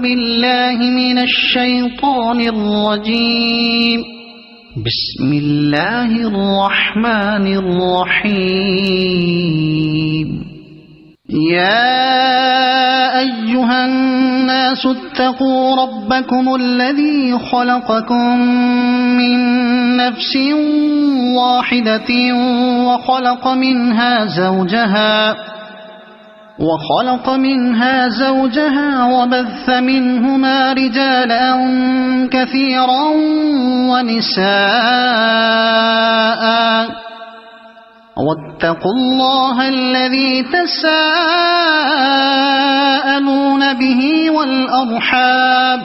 بالله من الشيطان الرجيم. بسم الله الرحمن الرحيم. يا أيها الناس اتقوا ربكم الذي خلقكم من نفس واحدة وخلق منها زوجها وبث منهما رجالا كثيرا ونساء واتقوا الله الذي تساءلون به والأرحام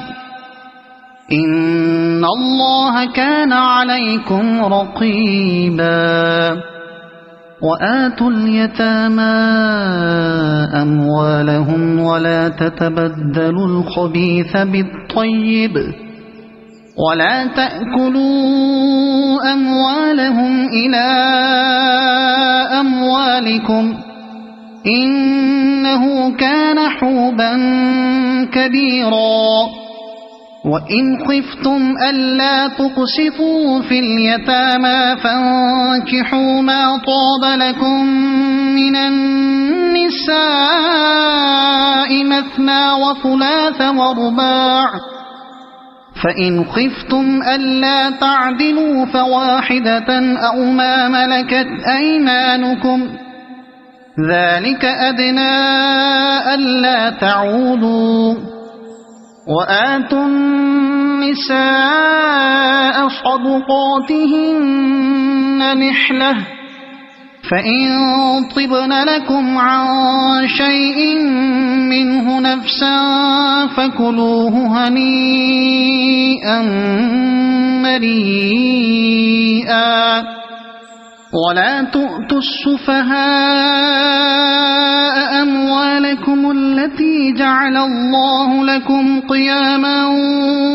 إن الله كان عليكم رقيبا. وآتوا اليتامى أموالهم ولا تتبدلوا الخبيث بالطيب ولا تأكلوا أموالهم إلى أموالكم إنه كان حوبا كبيرا. وإن خفتم ألا تقسطوا في اليتامى فانكحوا ما طاب لكم من النساء مثنى وثلاث ورباع فإن خفتم ألا تعدلوا فواحدة أو ما ملكت أيمانكم ذلك أدنى ألا تعودوا. وآتوا النساء صدقاتهن نحلة فإن طبن لكم عن شيء منه نفسا فكلوه هنيئا مريئا. ولا تؤتوا السفهاء أموالكم التي جعل الله لكم قياما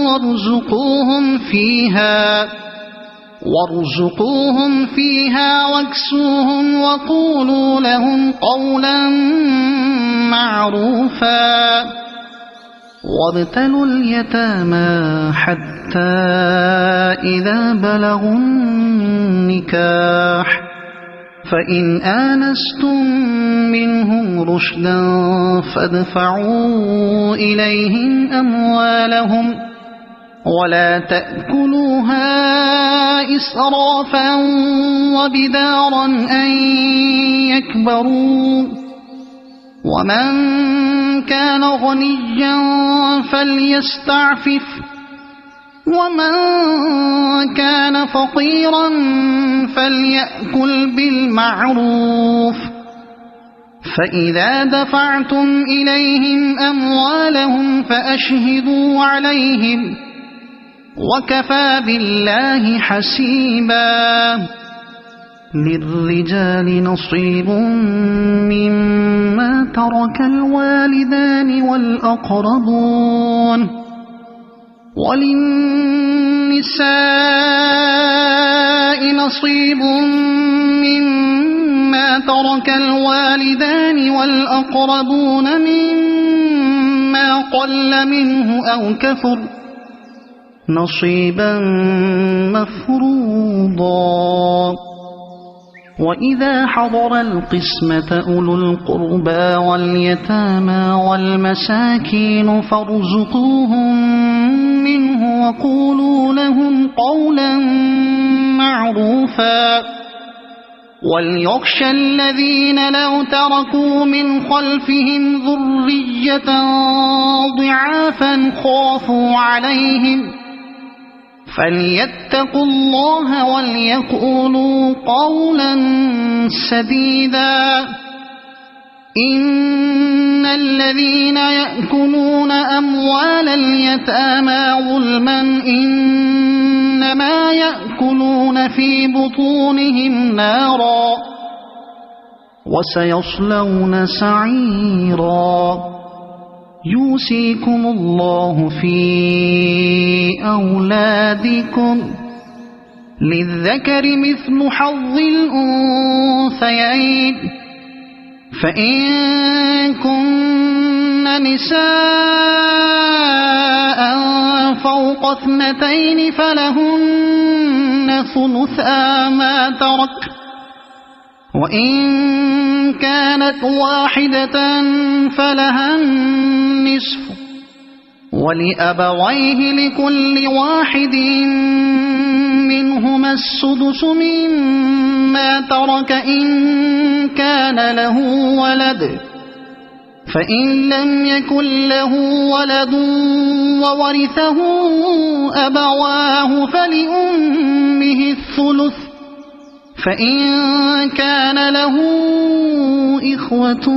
وارزقوهم فيها واكسوهم وقولوا لهم قولا معروفا. وابتلوا اليتامى حتى إذا بلغوا النكاح فإن آنستم منهم رشدا فادفعوا إليهم أموالهم ولا تأكلوها إسرافا وبدارا أن يكبروا. ومن كان غنيا فليستعفف ومن كان فقيرا فليأكل بالمعروف. فإذا دفعتم إليهم أموالهم فأشهدوا عليهم وكفى بالله حسيبا. للرجال نصيب مما ترك الوالدان والأقربون وللنساء نصيب مما ترك الوالدان والأقربون مما قل منه أو كثر نصيبا مفروضا. وإذا حضر القسمة أولو القربى واليتامى والمساكين فارزقوهم منه وقولوا لهم قولا معروفا. وليخشى الذين لو تركوا من خلفهم ذرية ضعافا خافوا عليهم فليتقوا الله وليقولوا قولا سديدا. إن الذين يأكلون أموال اليتامى ظلما إنما يأكلون في بطونهم نارا وسيصلون سعيرا. يوصيكم الله في أولادكم للذكر مثل حظ الأنثيين فإن كن نساء فوق 2 فلهن ثلثا ما ترك، وإن كانت واحدة فلها النصف، ولأبويه لكل واحد منهما السدس مما ترك إن كان له ولد، فإن لم يكن له ولد وورثه أبواه فلأمه الثلث، فإن كان له إخوة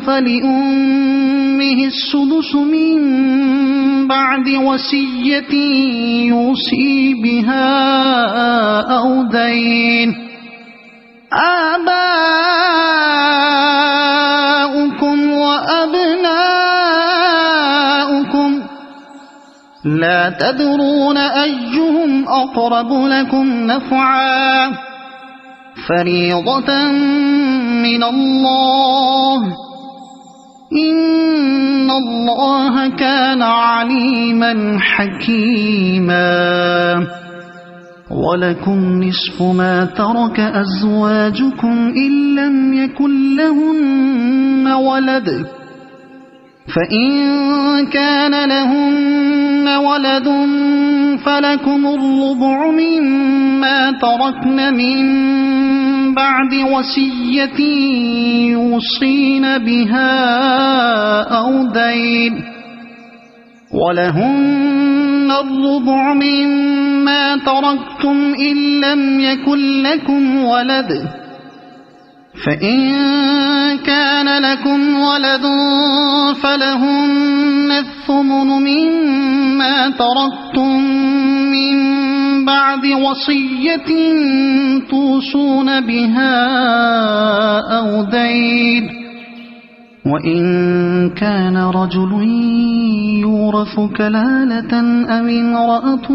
فلأمه السدس من بعد وصية يوصي بها أو دين. آباؤكم وأبناؤكم لا تدرون أيهم أقرب لكم نفعا، فريضة من الله، إن الله كان عليما حكيما. ولكم نصف ما ترك أزواجكم إن لم يكن لهن ولد، فإن كان لهن ولد فلكم الربع مما تركن من بعد وصية يوصين بها أو دين، ولهن الربع مما تركتم إن لم يكن لكم ولد، فإن كان لكم ولد فلهن الثمن مما تركتم من بعد وصية توصون بها أو دين. وإن كان رجل يورث كلالة أو امرأة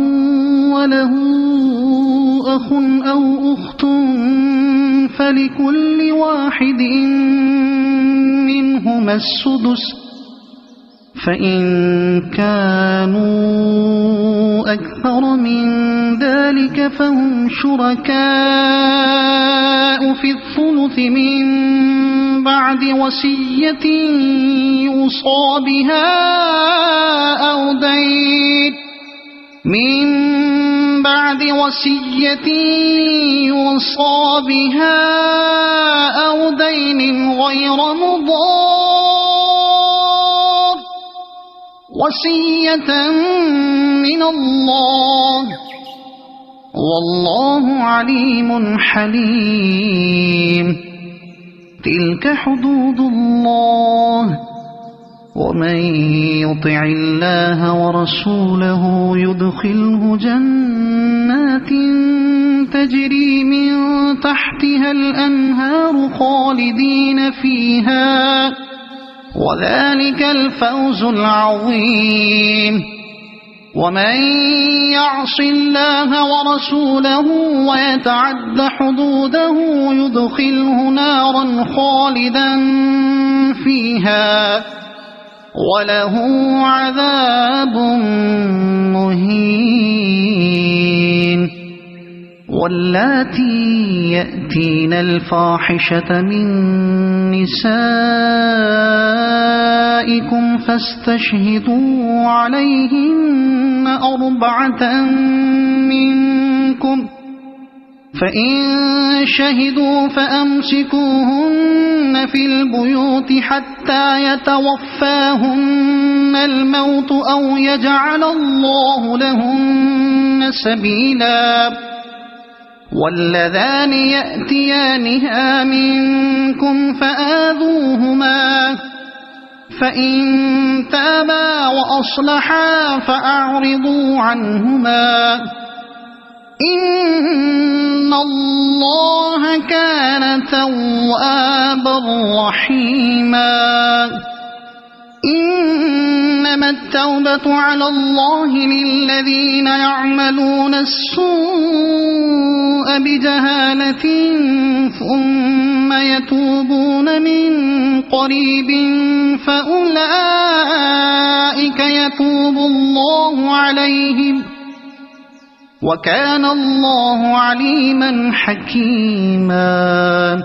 وله أخ أو أخت فلكل واحد منهما السدس، فإن كانوا أكثر من ذلك فهم شركاء في الثلث من بعد وصية يوصى بها أو دين، من بعد وصية يوصى بها أو دين غير مضار، وصية من الله، والله عليم حليم. تلك حدود الله، ومن يطع الله ورسوله يدخله جنات تجري من تحتها الأنهار خالدين فيها، وذلك الفوز العظيم. ومن يعص الله ورسوله ويتعد حدوده يدخله نارا خالدا فيها وله عذاب مهين. واللاتي يأتين الفاحشة من نسائكم فاستشهدوا عليهن 4 منكم، فإن شهدوا فأمسكوهن في البيوت حتى يتوفاهن الموت أو يجعل الله لهن سبيلا. واللذان يأتيانها منكم فآذوهما، فإن تابا وأصلحا فأعرضوا عنهما، إن الله كان توابا رحيما. إنما التوبة على الله للذين يعملون السوء بجهالة ثم يتوبون من قريب فأولئك يتوب الله عليهم وكان الله عليما حكيما.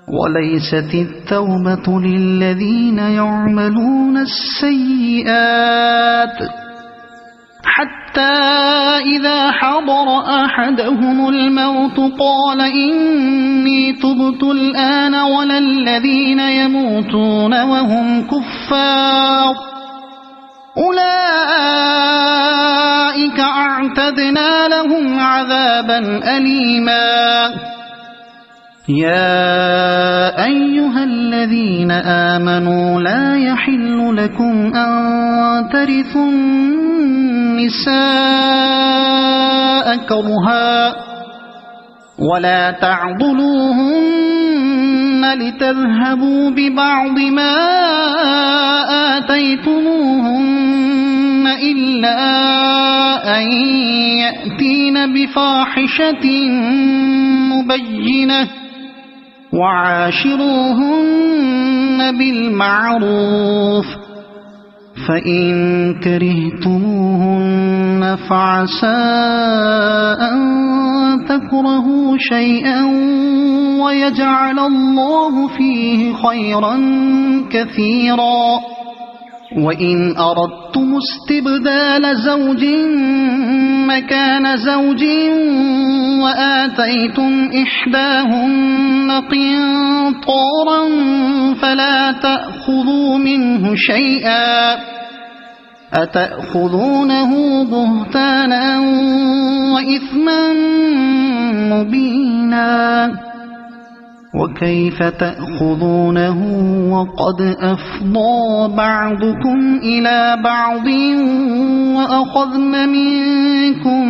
وليست التوبة للذين يعملون السيئات حتى إذا حضر أحدهم الموت قال إني تبت الآن ولا الذين يموتون وهم كفار أولئك أعتدنا لهم عذابا أليما. يا أيها الذين آمنوا لا يحل لكم أن ترثوا النساء كرها ولا تعضلوهن لتذهبوا ببعض ما آتيتموهن إلا أن يأتين بفاحشة مبينة وعاشروهن بالمعروف فإن كرهتموهن فعسى أن تكرهوا شيئا ويجعل الله فيه خيرا كثيرا. وإن أردتم استبدال زوج مكان زوج وآتيتم إحداهن قنطارا فلا تأخذوا منه شيئا أتأخذونه بهتانا وإثما مبينا. وكيف تأخذونه وقد أفضى بعضكم إلى بعض وأخذن منكم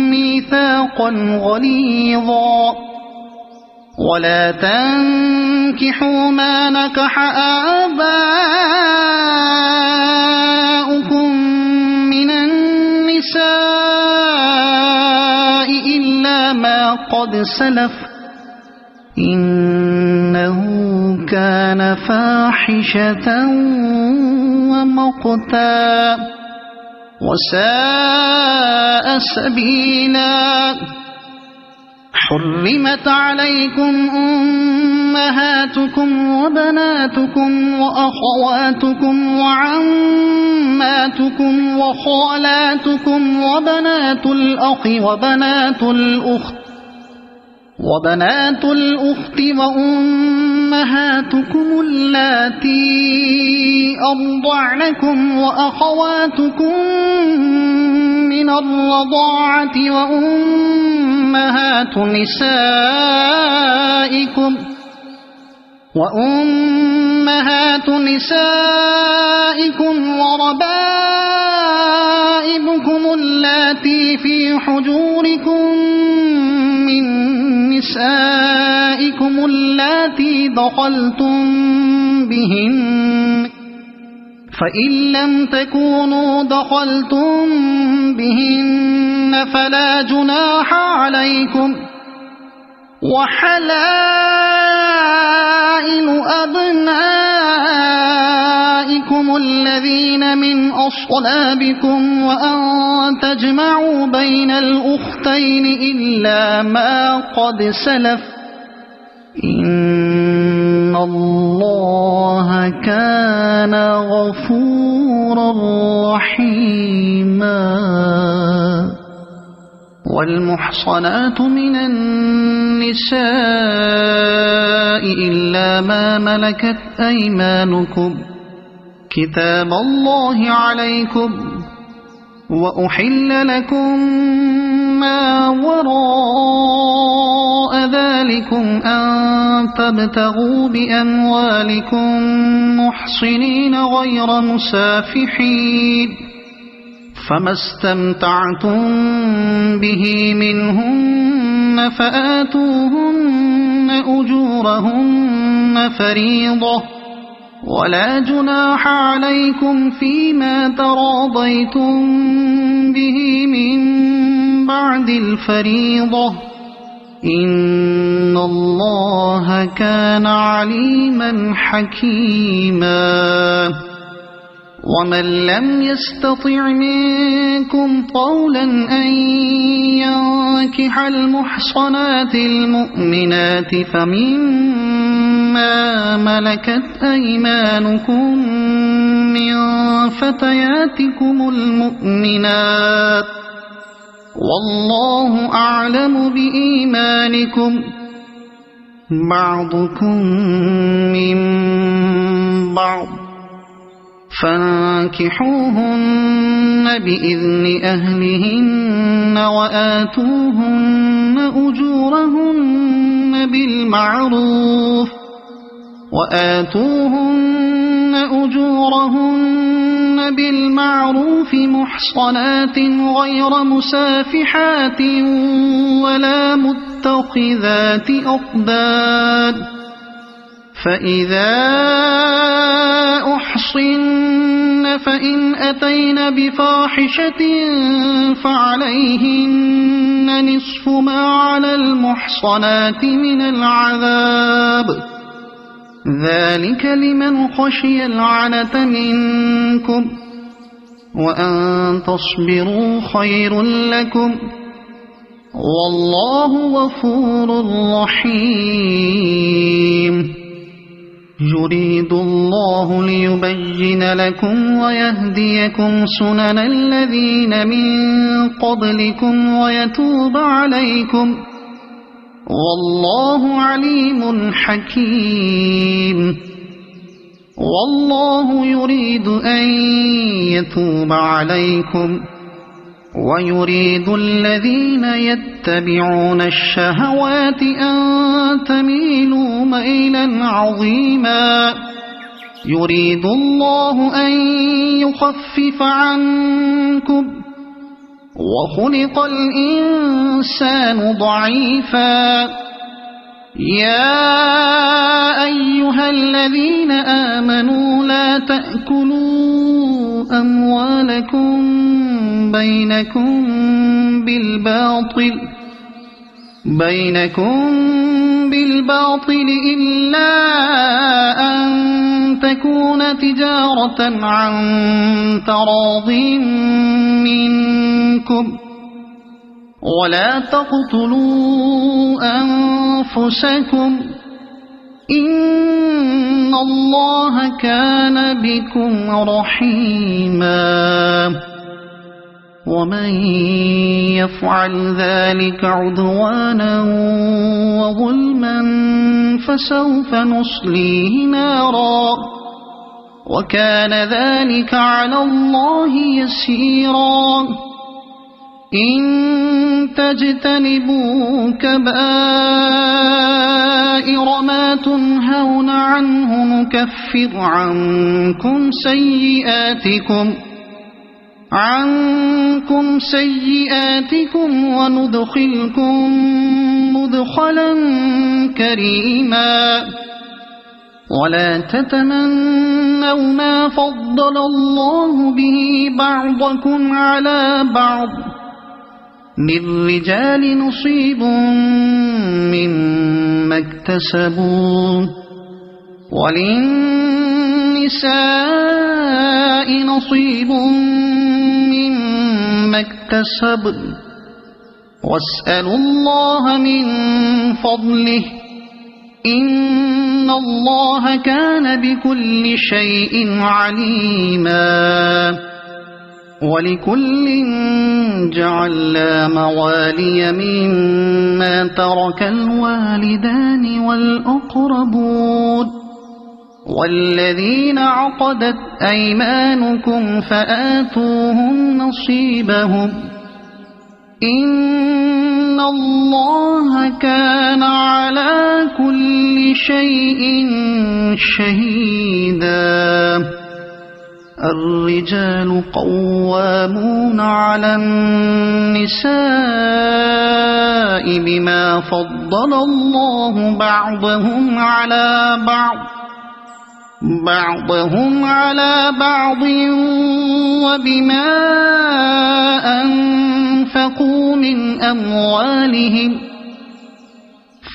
ميثاقا غليظا. ولا تنكحوا ما نكح آباؤكم من النساء إلا ما قد سلف إنه كان فاحشة ومقتا وساء سبيلا. حرمت عليكم أمهاتكم وبناتكم وأخواتكم وعماتكم وخالاتكم وبنات الأخ وبنات الأخت وأمهاتكم اللاتي أرضعنكم وأخواتكم من الرضاعة وأمهات نسائكم وربائبكم اللاتي في حجوركم من نسائكم اللاتي دخلتم بهن فإن لم تكونوا دخلتم بهن فلا جناح عليكم. وحلائل أبنائكم الذين من أصلابكم وأن تجمعوا بين الأختين إلا ما قد سلف إن الله كان غفورا رحيما. والمحصنات من النساء إلا ما ملكت أيمانكم كتاب الله عليكم وأحل لكم ما وراء ذلكم أن تبتغوا بأموالكم محصنين غير مسافحين فما استمتعتم به منهن فآتوهن أجورهن فريضة ولا جناح عليكم فيما تراضيتم به من بعد الفريضة إن الله كان عليما حكيما ومن لم يستطع منكم طولا أن ينكح المحصنات المؤمنات فمما ملكت أيمانكم من فتياتكم المؤمنات والله أعلم بإيمانكم بعضكم من بعض فانكحوهن بإذن أهلهن وآتوهن أجورهن بالمعروف محصنات غير مسافحات ولا متخذات أخدان فإذا أحصن فإن أتين بفاحشة فعليهن نصف ما على المحصنات من العذاب ذلك لمن خشي العنة منكم وأن تصبروا خير لكم والله غفور رحيم يريد الله ليبين لكم ويهديكم سنن الذين من قبلكم ويتوب عليكم والله عليم حكيم والله يريد أن يتوب عليكم ويريد الذين يتبعون الشهوات أن تميلوا ميلا عظيما يريد الله أن يخفف عنكم وخلق الإنسان ضعيفا يا أيها الذين آمنوا لا تأكلوا أموالكم بينكم بالباطل إلا أن تكون تجارة عن تراض منكم ولا تقتلوا أنفسكم إن الله كان بكم رحيما ومن يفعل ذلك عدوانا وظلما فسوف نصليه نارا وكان ذلك على الله يسيرا إن تجتنبوا كبائر ما تنهون عنه نكفر عنكم سيئاتكم وندخلكم مدخلا كريما ولا تتمنوا ما فضل الله به بعضكم على بعض للرجال نصيب مما اكتسبوا وللنساء نصيب مما اكتسبن واسألوا الله من فضله إن الله كان بكل شيء عليما ولكل جعلنا موالي مما ترك الوالدان والأقربون والذين عقدت أيمانكم فآتوهم نصيبهم إن الله كان على كل شيء شهيدا الرجال قوامون على النساء بما فضل الله بعضهم على بعض بعضهم على بعض وبما أنفقوا من أموالهم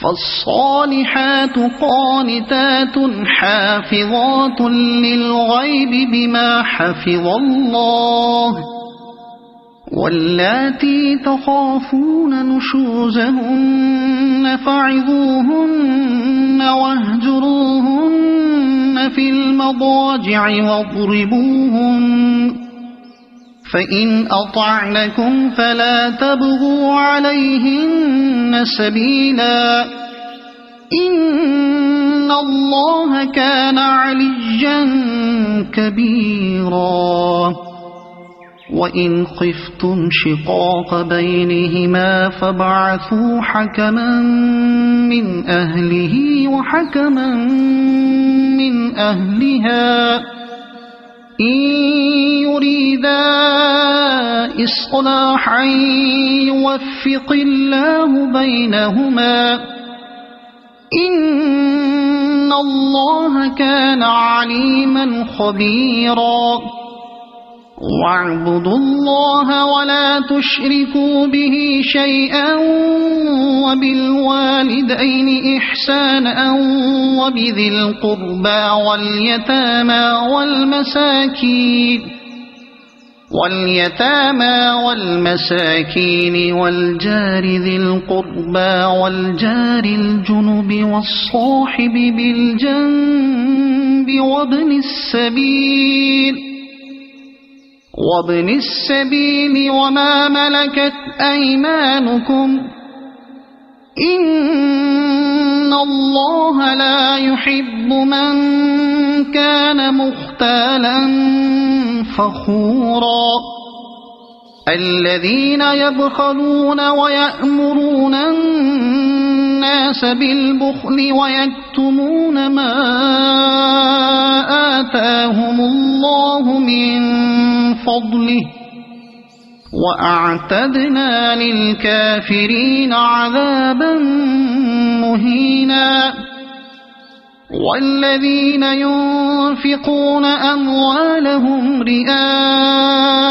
فالصالحات قانتات حافظات للغيب بما حفظ الله واللاتي تخافون نشوزهن فعظوهن واهجروهن في المضاجع واضربوهن فإن أطعنكم فلا تبغوا عليهن سبيلا إن الله كان عليا كبيرا وإن خفتم شقاق بينهما فابعثوا حكما من أهله وحكما من أهلها إن يريدا إصلاحا يوفق الله بينهما إن الله كان عليما خبيرا واعبدوا الله ولا تشركوا به شيئا وبالوالدين إحسانا وبذي القربى واليتامى والمساكين والجار ذي القربى والجار الجنب والصاحب بالجنب وابن السبيل وما ملكت أيمانكم إن الله لا يحب من كان مختالا فخورا الذين يبخلون ويأمرون الناس بالبخل ويكتمون ما آتاهم الله من فضله وأعتدنا للكافرين عذابا مهينا والذين ينفقون أموالهم رئاء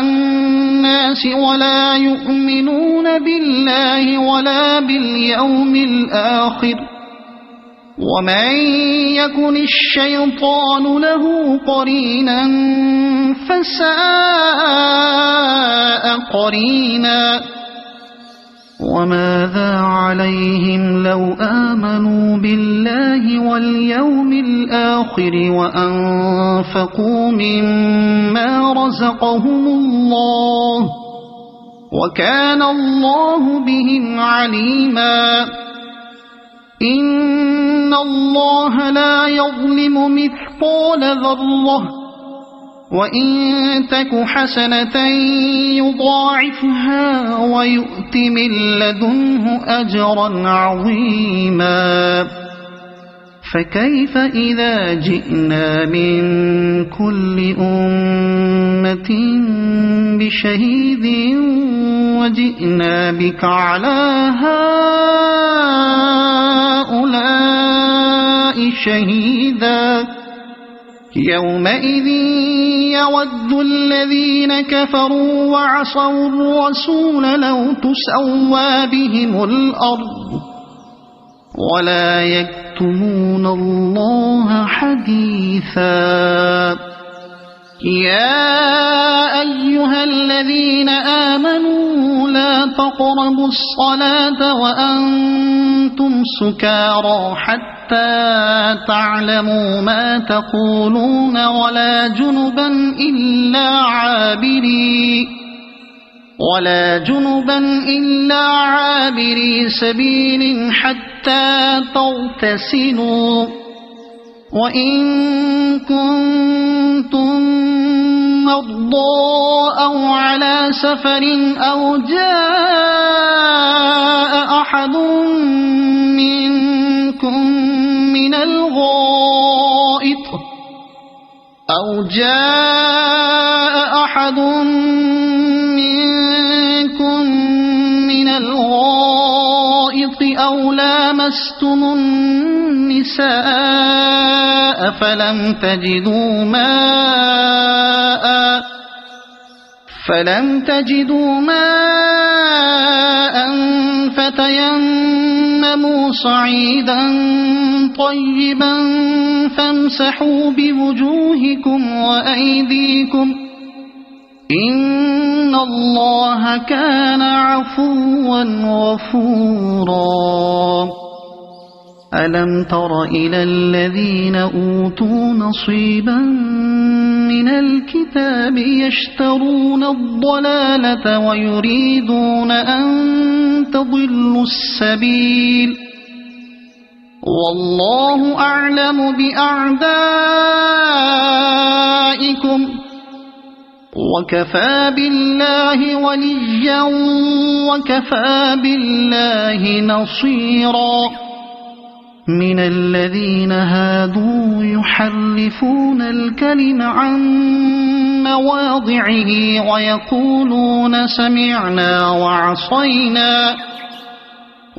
الناس ولا يؤمنون بالله ولا باليوم الآخر ومن يكن الشيطان له قرينا فساء قرينا وماذا عليهم لو آمنوا بالله واليوم الآخر وأنفقوا مما رزقهم الله وكان الله بهم عليما إن الله لا يظلم مثقال ذرة وإن تك حسنة يضاعفها ويؤت من لدنه أجرا عظيما فكيف إذا جئنا من كل أمة بشهيد وجئنا بك على هؤلاء شهيدا يومئذ يود الذين كفروا وعصوا الرسول لو تسوى بهم الأرض ولا يكتمون الله حديثا يا أيها الذين آمنوا لا تقربوا الصلاة وأنتم سكارى حتى تعلموا ما تقولون ولا جنبا إلا عابري سبيل حتى تغتسلوا وإن كنتم مرضى أو على سفر أو جاء أحد منكم من الغائط أو لامستم النساء فلم تجدوا ماء فتيمموا صعيدا طيبا فامسحوا بوجوهكم وأيديكم إن الله كان عفوا غفورا ألم تر إلى الذين أوتوا نصيبا من الكتاب يشترون الضلالة ويريدون أن تضلوا السبيل والله أعلم بأعدائكم وكفى بالله وليا وكفى بالله نصيرا من الذين هادوا يحرفون الكلم عن مواضعه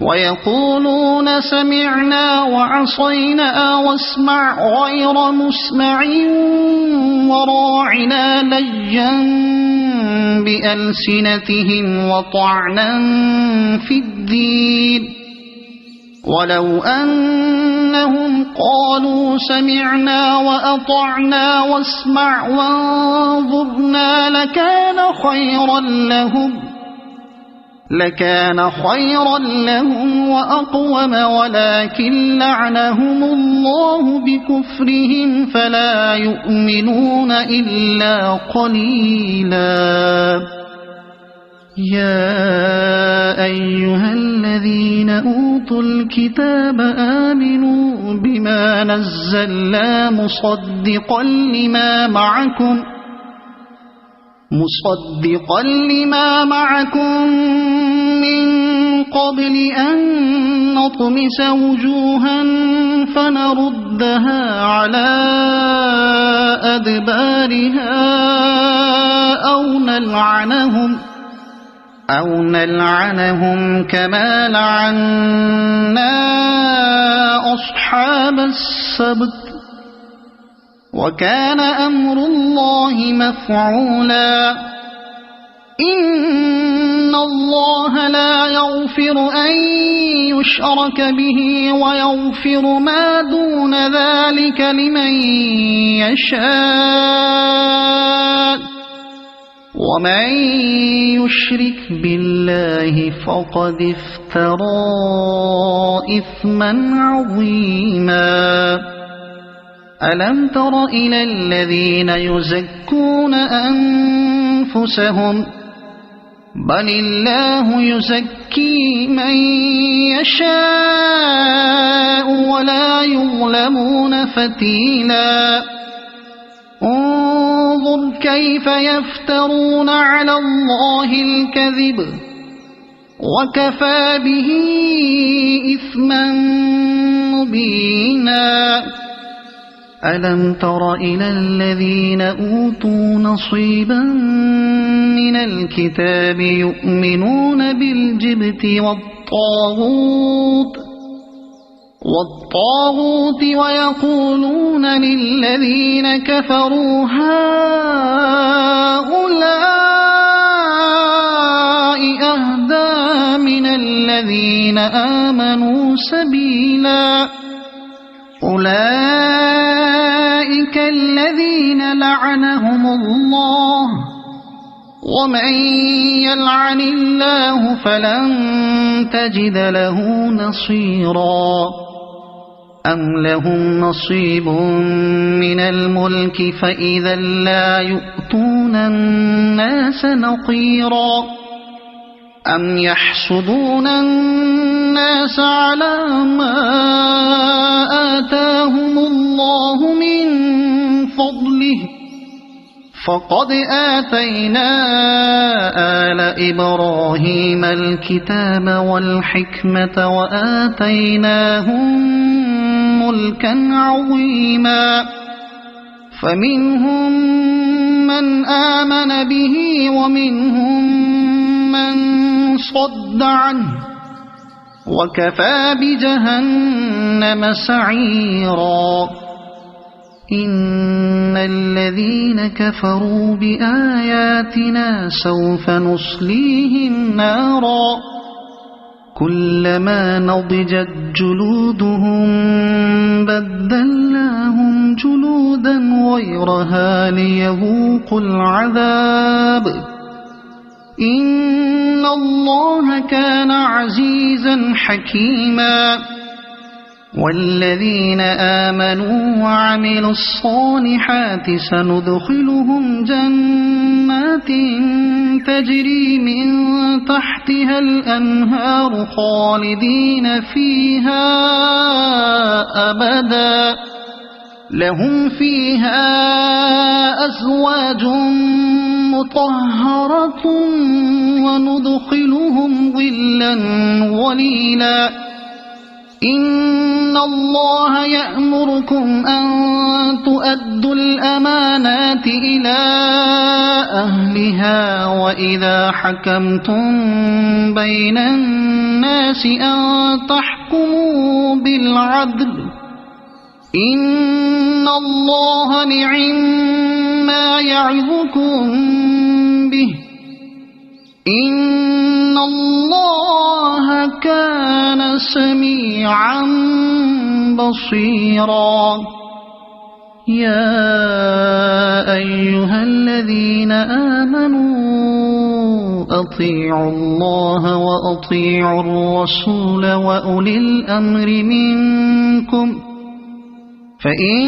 ويقولون سمعنا وعصينا واسمع غير مسمع وراعنا ليا بألسنتهم وطعنا في الدين ولو أنهم قالوا سمعنا وأطعنا واسمع وانظرنا لكان خيرا لهم وأقوم ولكن لعنهم الله بكفرهم فلا يؤمنون إلا قليلا يا أيها الذين أوتوا الكتاب آمنوا بما نزلنا مصدقا لما معكم من قبل أن نطمس وجوها فنردها على أدبارها أو نلعنهم كما لعنا أصحاب السبت وكان أمر الله مفعولا إن الله لا يغفر أن يشرك به ويغفر ما دون ذلك لمن يشاء ومن يشرك بالله فقد افترى إثما عظيما ألم تر إلى الذين يزكون أنفسهم بل الله يزكي من يشاء ولا يظلمون فتيلا انظر كيف يفترون على الله الكذب وكفى به إثما مبينا ألم تر إلى الذين أوتوا نصيبا من الكتاب يؤمنون بالجبت والطاغوت ويقولون للذين كفروا هؤلاء أهدى من الذين آمنوا سبيلا أولئك الذين لعنهم الله ومن يلعن الله فلن تجد له نصيرا أم لهم نصيب من الملك فإذا لا يؤتون الناس نقيرا أم يحسدون الناس على ما آتاهم الله من فضله فقد آتينا آل إبراهيم الكتاب والحكمة وآتيناهم ملكا عظيما فمنهم من آمن به ومنهم من صد عنه وكفى بجهنم سعيرا إن الذين كفروا بآياتنا سوف نصليهم نارا كلما نضجت جلودهم بدلناهم جلودا غيرها ليذوقوا العذاب إن الله كان عزيزا حكيما والذين آمنوا وعملوا الصالحات سندخلهم جنات تجري من تحتها الأنهار خالدين فيها أبدا لهم فيها أزواج مطهرة وندخلهم ظلا ظليلا إن الله يأمركم أن تؤدوا الأمانات إلى أهلها وإذا حكمتم بين الناس أن تحكموا بالعدل إن الله نعما يعظكم به إن الله كان سميعا بصيرا يا أيها الذين آمنوا أطيعوا الله وأطيعوا الرسول وأولي الأمر منكم فإن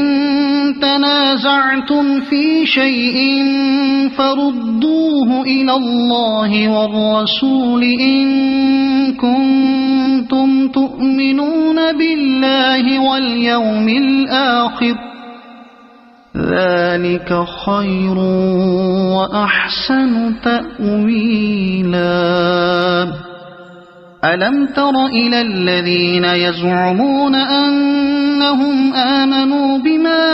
تنازعتم في شيء فردوه إلى الله والرسول إن كنتم تؤمنون بالله واليوم الآخر ذلك خير وأحسن تأويلا ألم تر إلى الذين يزعمون أنهم آمنوا بما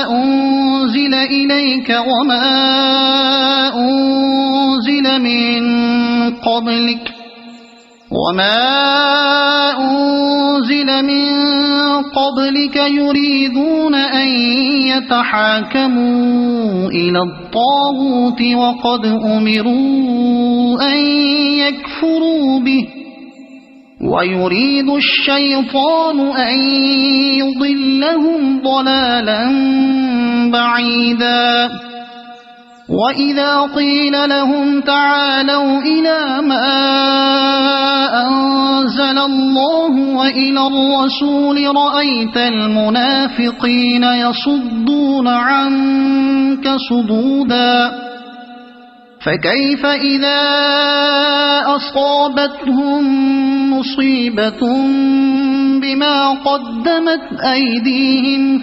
أنزل إليك وما أنزل من قبلك يريدون أن يتحاكموا إلى الطاغوت وقد أمروا أن يكفروا به ويريد الشيطان أن يضلهم ضلالا بعيدا وإذا قيل لهم تعالوا إلى ما أنزل الله وإلى الرسول رأيت المنافقين يصدون عنك صدودا فكيف إذا أصابتهم مصيبة بما قدمت أيديهم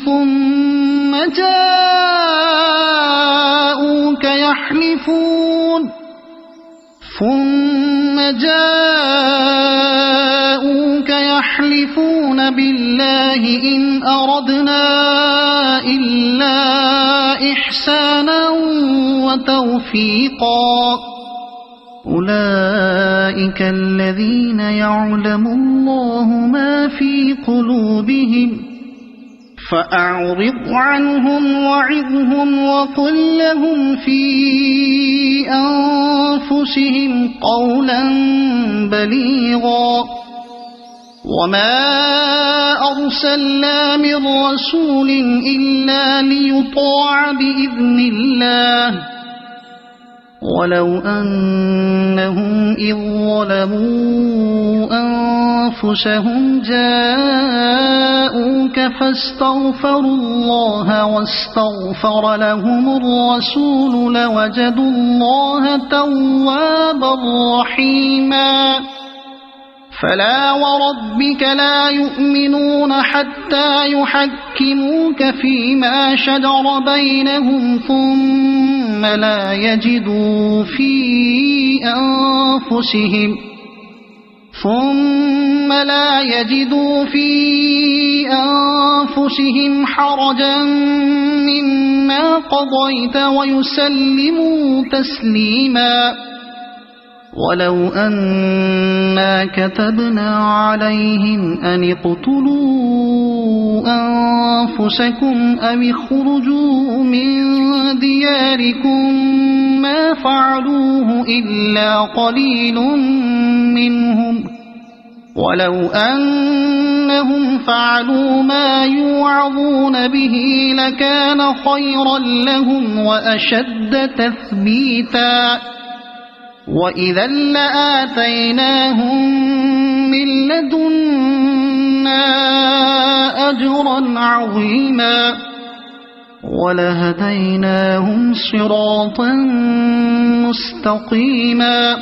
ثم جاءوك يحلفون بالله إن أردنا إلا إحسانا وتوفيقا أولئك الذين يعلم الله ما في قلوبهم فأعرض عنهم وعظهم وقل لهم في أنفسهم قولا بليغا وما أرسلنا من رسول إلا ليطاع بإذن الله ولو أنهم إذ ظلموا أنفسهم جاءوك فاستغفروا الله واستغفر لهم الرسول لوجدوا الله توابا رحيما فلا وربك لا يؤمنون حتى يحكموك فيما شجر بينهم ثم لا يجدوا في أنفسهم حرجا مما قضيت ويسلموا تسليما ولو أنا كتبنا عليهم أن اقتلوا أنفسكم أو اخرجوا من دياركم ما فعلوه إلا قليل منهم ولو أنهم فعلوا ما يوعظون به لكان خيرا لهم وأشد تثبيتا وإذا لآتيناهم من لدنا أجرا عظيما ولهديناهم صراطا مستقيما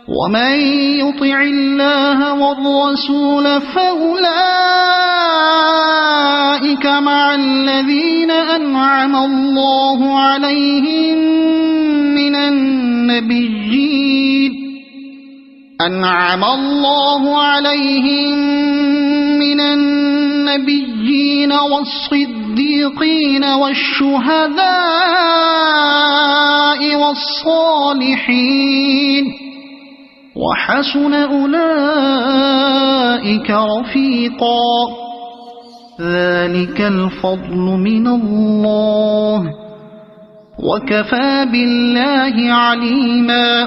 ومن يطع الله والرسول فأولئك مع الذين أنعم الله عليهم من النبيين والصديقين والشهداء والصالحين وحسن أولئك رفيقا ذلك الفضل من الله وكفى بالله عليما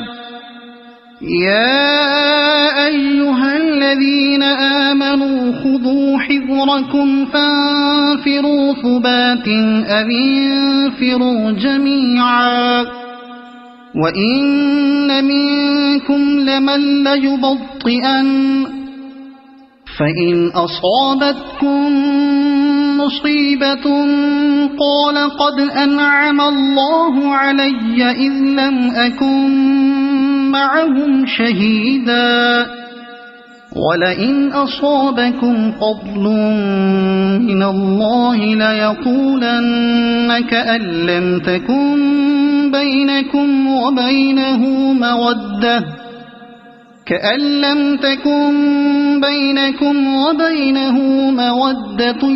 يا أيها الذين آمنوا خذوا حذركم فانفروا ثبات أو انفروا جميعا وإن منكم لمن ليبطئن فإن أصابتكم مصيبة قال قد أنعم الله علي إذ لم أكن معهم شهيدا ولئن أصابكم فضل من الله ليقولن كأن لم تكن بينكم وبينه مودة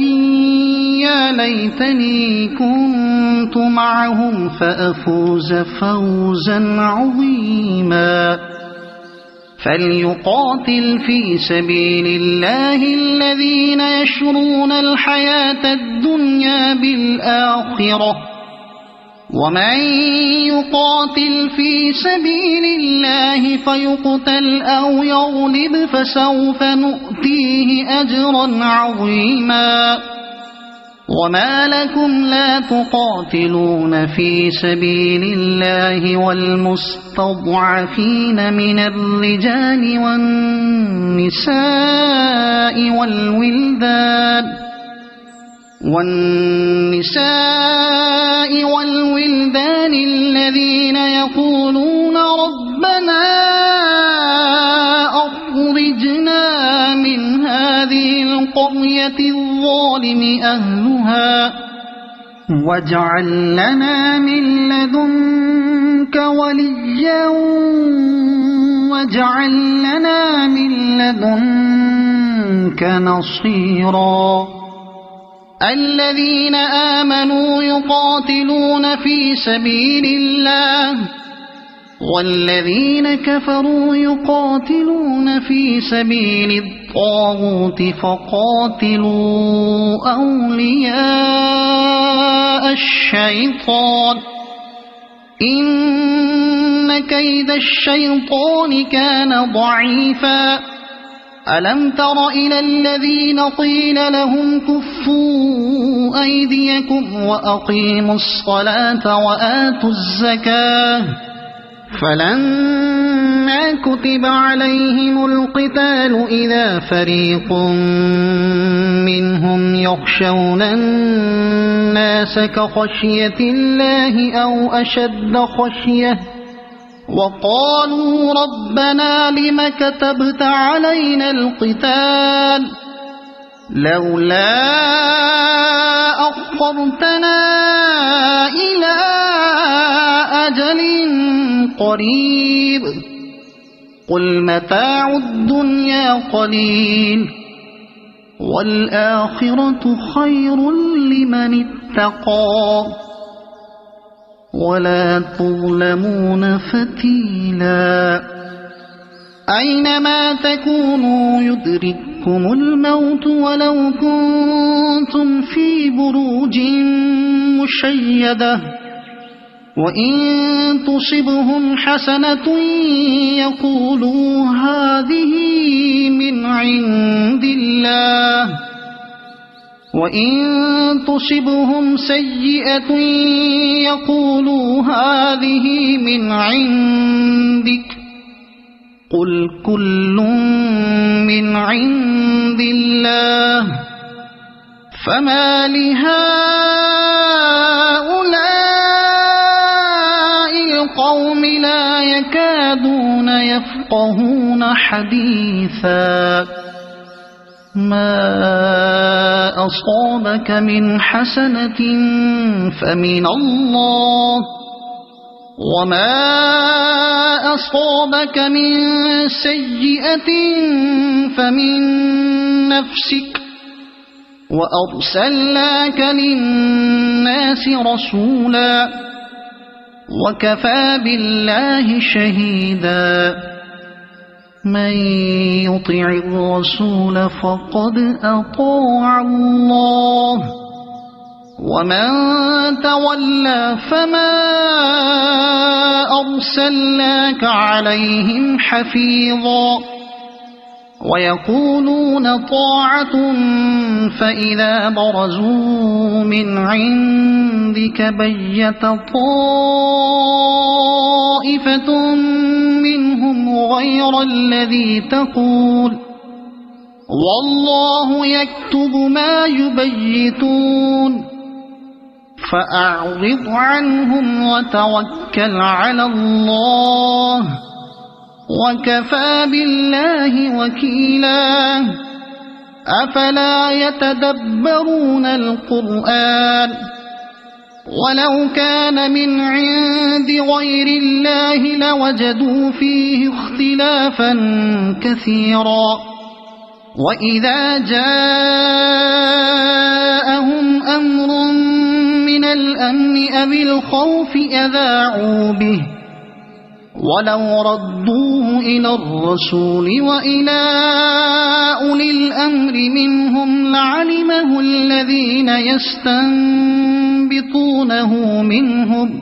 يا ليتني كنت معهم فأفوز فوزا عظيما فليقاتل في سبيل الله الذين يشرون الحياة الدنيا بالآخرة ومن يقاتل في سبيل الله فيقتل أو يغلب فسوف نؤتيه أجرا عظيما وما لكم لا تقاتلون في سبيل الله والمستضعفين من الرجال والولدان الذين يقولون ربنا أخرجنا من هذه القرية الظالم أهلها واجعل لنا من لدنك وليا واجعل لنا من لدنك نصيرا الذين آمنوا يقاتلون في سبيل الله والذين كفروا يقاتلون في سبيل الطاغوت فقاتلوا أولياء الشيطان إن كيد الشيطان كان ضعيفا ألم تر إلى الذين قيل لهم كفوا أيديكم وأقيموا الصلاة وآتوا الزكاة فلما كتب عليهم القتال إذا فريق منهم يخشون الناس كخشية الله أو أشد خشية وقالوا ربنا لم كتبت علينا القتال لولا أخرتنا إلى أجل قريب قل متاع الدنيا قليل والآخرة خير لمن اتقى ولا تظلمون فتيلا أينما تكونوا يدرككم الموت ولو كنتم ضربتم في بروج مشيدة وإن تصبهم حسنة يقولوا هذه من عند الله وإن تصبهم سيئة يقولوا هذه من عندك قل كل من عند الله فما لهؤلاء القوم لا يكادون يفقهون حديثا ما أصابك من حسنة فمن الله وما أصابك من سيئة فمن نفسك وأرسلناك للناس رسولا وكفى بالله شهيدا من يطع الرسول فقد أطاع الله ومن تولى فما أرسلناك عليهم حفيظا ويقولون طاعة فإذا برزوا من عندك بيت طائفة منهم غير الذي تقول والله يكتب ما يبيتون فأعرض عنهم وتوكل على الله وكفى بالله وكيلا أفلا يتدبرون القرآن ولو كان من عند غير الله لوجدوا فيه اختلافا كثيرا وإذا جاءهم أمر من الأمن أو الخوف أذاعوا به ولو ردوه إلى الرسول وإلى أولي الأمر منهم لعلمه الذين يستنبطونه منهم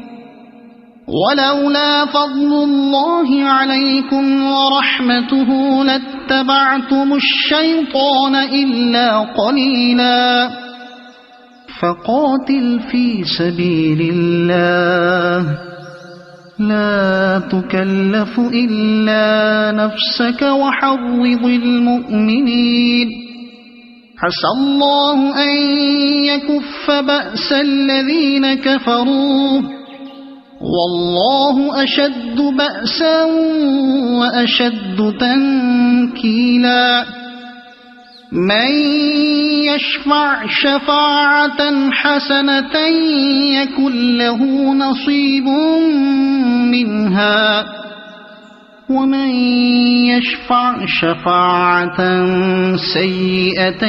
ولولا فضل الله عليكم ورحمته لاتبعتم الشيطان إلا قليلا فقاتل في سبيل الله لا تكلف إلا نفسك وحرض المؤمنين عسى الله أن يكف بأس الذين كفروا والله أشد بأسا وأشد تنكيلا من يشفع شفاعة حسنة يكن له نصيب منها ومن يشفع شفاعة سيئة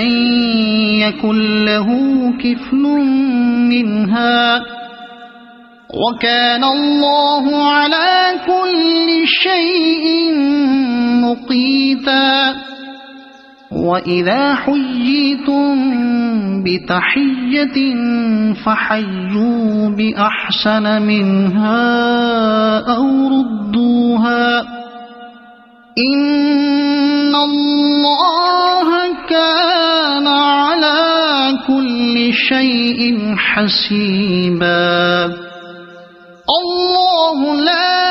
يكن له كفل منها وكان الله على كل شيء مقيتا وإذا حييتم بتحية فحيوا بأحسن منها أو ردوها إن الله كان على كل شيء حسيبا الله لا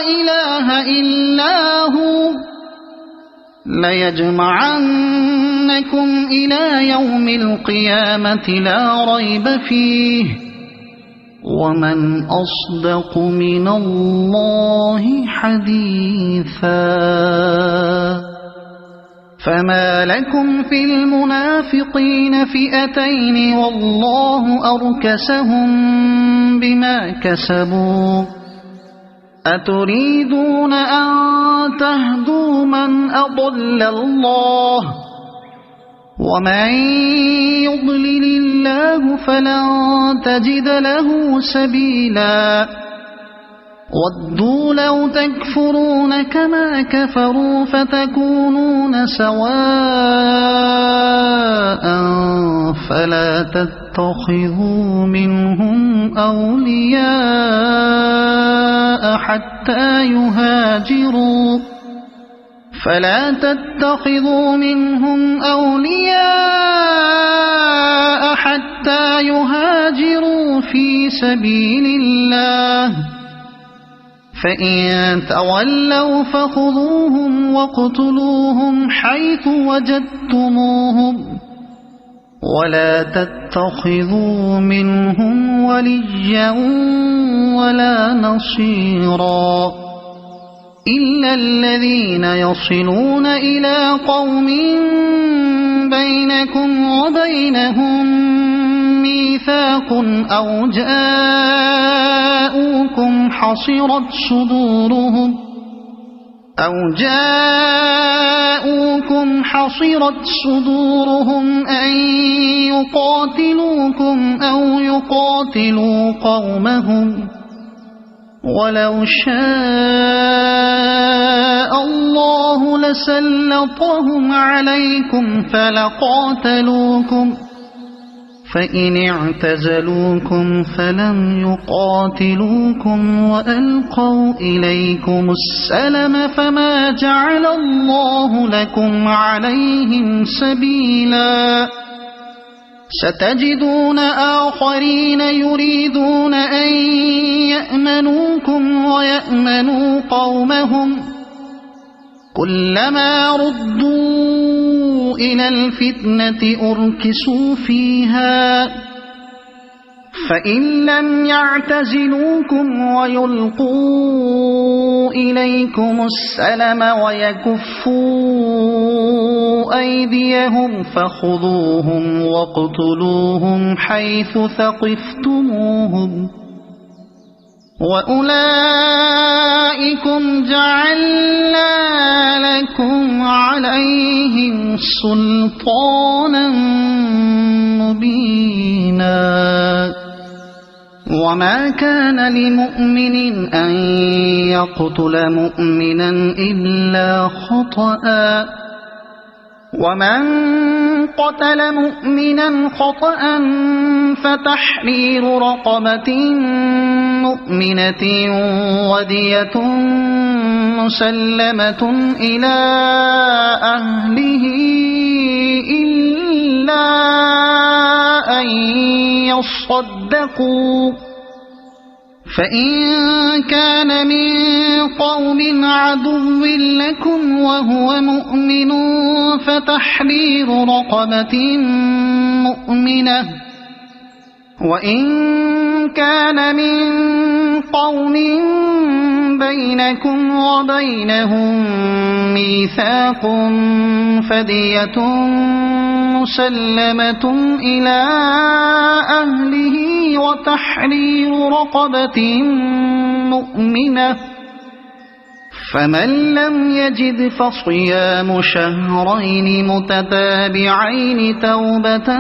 إله إلا هو ليجمعنكم إلى يوم القيامة لا ريب فيه ومن أصدق من الله حديثا فما لكم في المنافقين فئتين والله أركسهم بما كسبوا أتريدون أن تهدوا من أضل الله ومن يضلل الله فلن تجد له سبيلا ودوا لو تكفرون كما كفروا فتكونون سواء فلا تتخذوا منهم أولياء حتى يهاجروا في سبيل الله، فإن تولوا فخذوهم واقتلوهم حيث وجدتموهم، ولا تتخذوا منهم وليا ولا نصيرا إلا الذين يصلون إلى قوم بينكم وبينهم ميثاق أو جاءوكم حصرت صدورهم أن يقاتلوكم أو يقاتلوا قومهم، ولو شاء الله لسلطهم عليكم فلقاتلوكم، فإن اعتزلوكم فلم يقاتلوكم وألقوا إليكم السلم فما جعل الله لكم عليهم سبيلا. ستجدون آخرين يريدون أن يأمنوكم ويأمنوا قومهم، كلما ردوا إلى الفتنة أركسوا فيها، فإن لم يعتزلوكم ويلقوا إليكم السلم ويكفوا أيديهم فخذوهم واقتلوهم حيث ثقفتموهم، وأولئكم جعلنا لكم عليهم سلطانا مبينا. وما كان لمؤمن أن يقتل مؤمنا إلا خطأ، ومن قتل مؤمنا خطأ فتحرير رقبة مؤمنة ودية مسلمة إلى أهله إلا أن يصدقوا، فإن كان من قوم عدو لكم وهو مؤمن فتحرير رقبة مؤمنة، وإن كان من قوم بينكم وبينهم ميثاق فدية مسلمة إلى أهله وتحرير رقبة مؤمنة، فمن لم يجد فصيام شهرين متتابعين توبة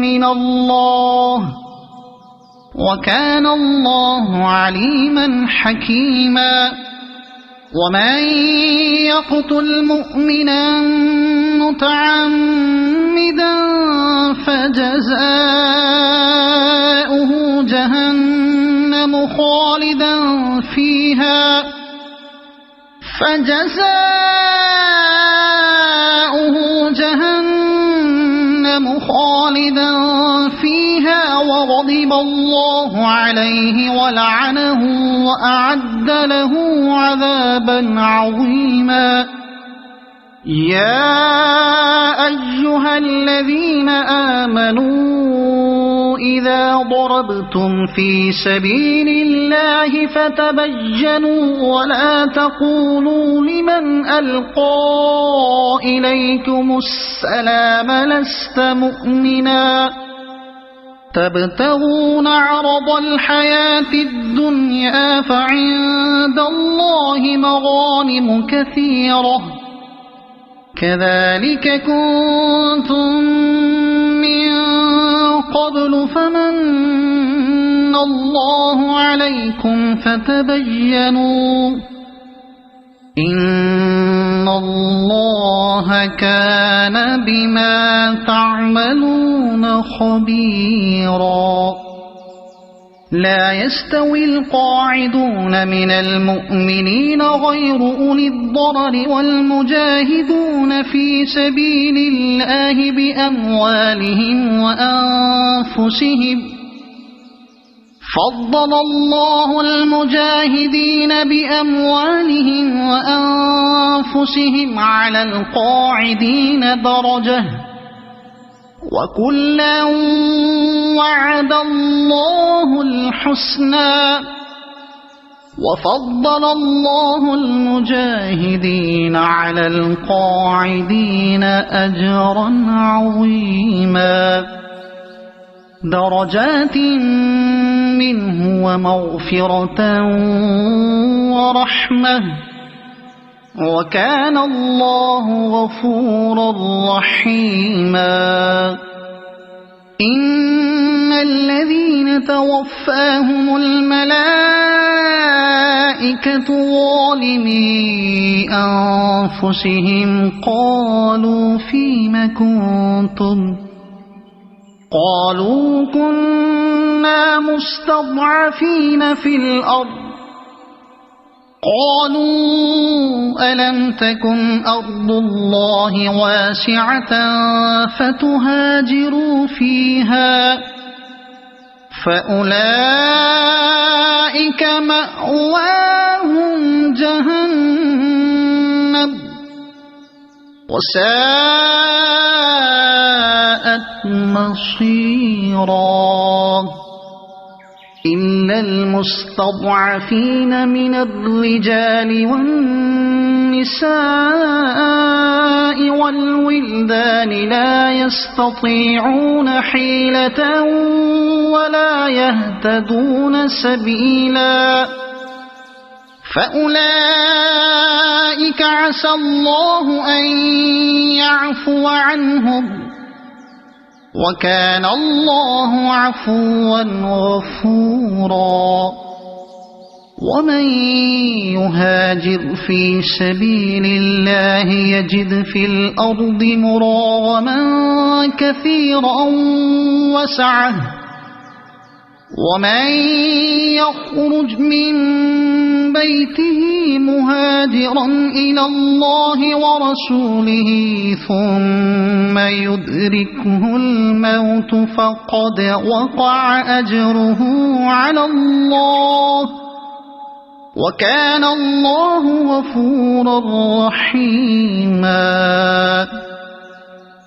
من الله، وكان الله عليما حكيما. ومن يقتل مؤمنا متعمدا فجزاؤه جهنم خالدا فيها وغضب الله عليه ولعنه وأعد له عذابا عظيما. يا أيها الذين آمنوا إذا ضربتم في سبيل الله فتبينوا ولا تقولوا لمن ألقى إليكم السلام لست مؤمنا تبتغون عرض الحياة الدنيا فعند الله مغانم كثيرة كذلك كنتم من قبل فمن الله عليكم فتبينوا إن الله كان بما تعملون خبيرا. لا يستوي القاعدون من المؤمنين غير أولي الضرر والمجاهدون في سبيل الله بأموالهم وأنفسهم. فضل الله المجاهدين بأموالهم وأنفسهم على القاعدين درجة، وكلا وعد الله الحسنى. وفضل الله المجاهدين على القاعدين أجرا عظيما، درجات منه ومغفرة ورحمة، وكان الله غفورا رحيما. إن الذين توفاهم الملائكة ظالمي أنفسهم قالوا فيم كنتم؟ قالوا كنا مستضعفين في الأرض. قالوا ألم تكن أرض الله واسعة فتهاجروا فيها، فأولئك مأواهم جهنم وساءت مصيرا. إلا المستضعفين من الرجال والنساء والولدان لا يستطيعون حيلة ولا يهتدون سبيلا، فأولئك عسى الله أن يعفو عنهم، وكان الله عفوا غفورا. ومن يهاجر في سبيل الله يجد في الأرض مراغما كثيرا وسعة، ومن يخرج من بيته مهاجرا إلى الله ورسوله ثم يدركه الموت فقد وقع أجره على الله، وكان الله غفورا رحيما.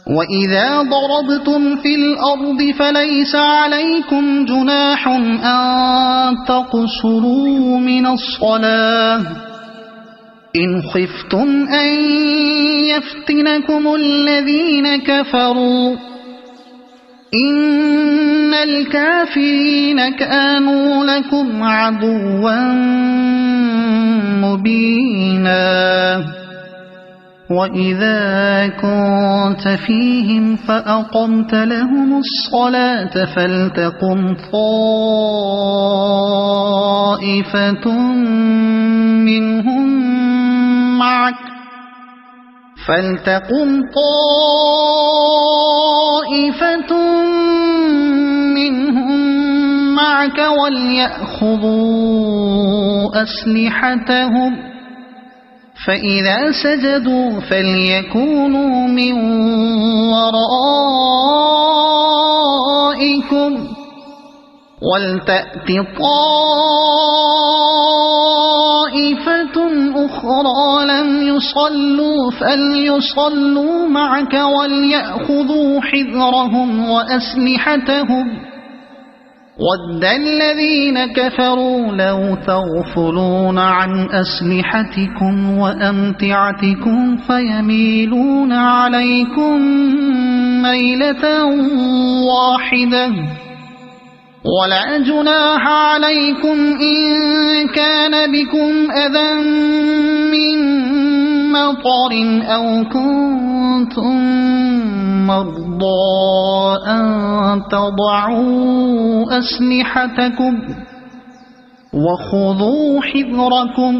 وإذا ضربتم في الأرض فليس عليكم جناح أن تقصروا من الصلاة إن خفتم أن يفتنكم الذين كفروا، إن الكافرين كانوا لكم عدوا مبينا. وإذا كنت فيهم فأقمت لهم الصلاة فلتقم طائفة منهم معك وليأخذوا أسلحتهم، فإذا سجدوا فليكونوا من ورائكم ولتأت طائفة أخرى لم يصلوا فليصلوا معك وليأخذوا حذرهم وأسلحتهم. ود الذين كفروا لو تغفلون عن أسلحتكم وأمتعتكم فيميلون عليكم ميلة واحدة، ولا جناح عليكم إن كان بكم أذى من مطر أو كنتم مرضى أن تضعوا أسلحتكم وخذوا حذركم،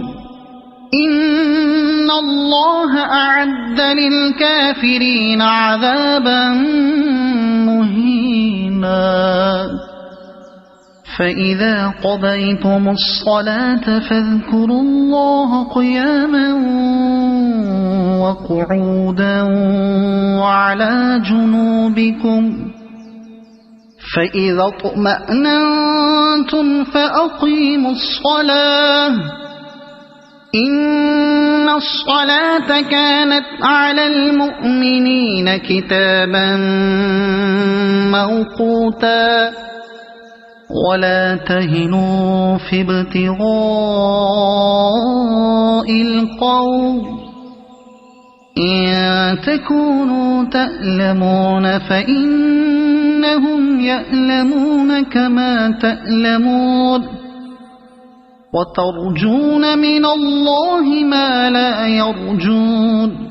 إن الله أعد للكافرين عذابا مهينا. فإذا قضيتم الصلاة فاذكروا الله قياما وقعودا وعلى جنوبكم فإذا اطمأننتم فأقيموا الصلاة إن الصلاة كانت على المؤمنين كتابا موقوتا ولا تهنوا في ابتغاء القوم إن تكونوا تألمون فإنهم يألمون كما تألمون وترجون من الله ما لا يرجون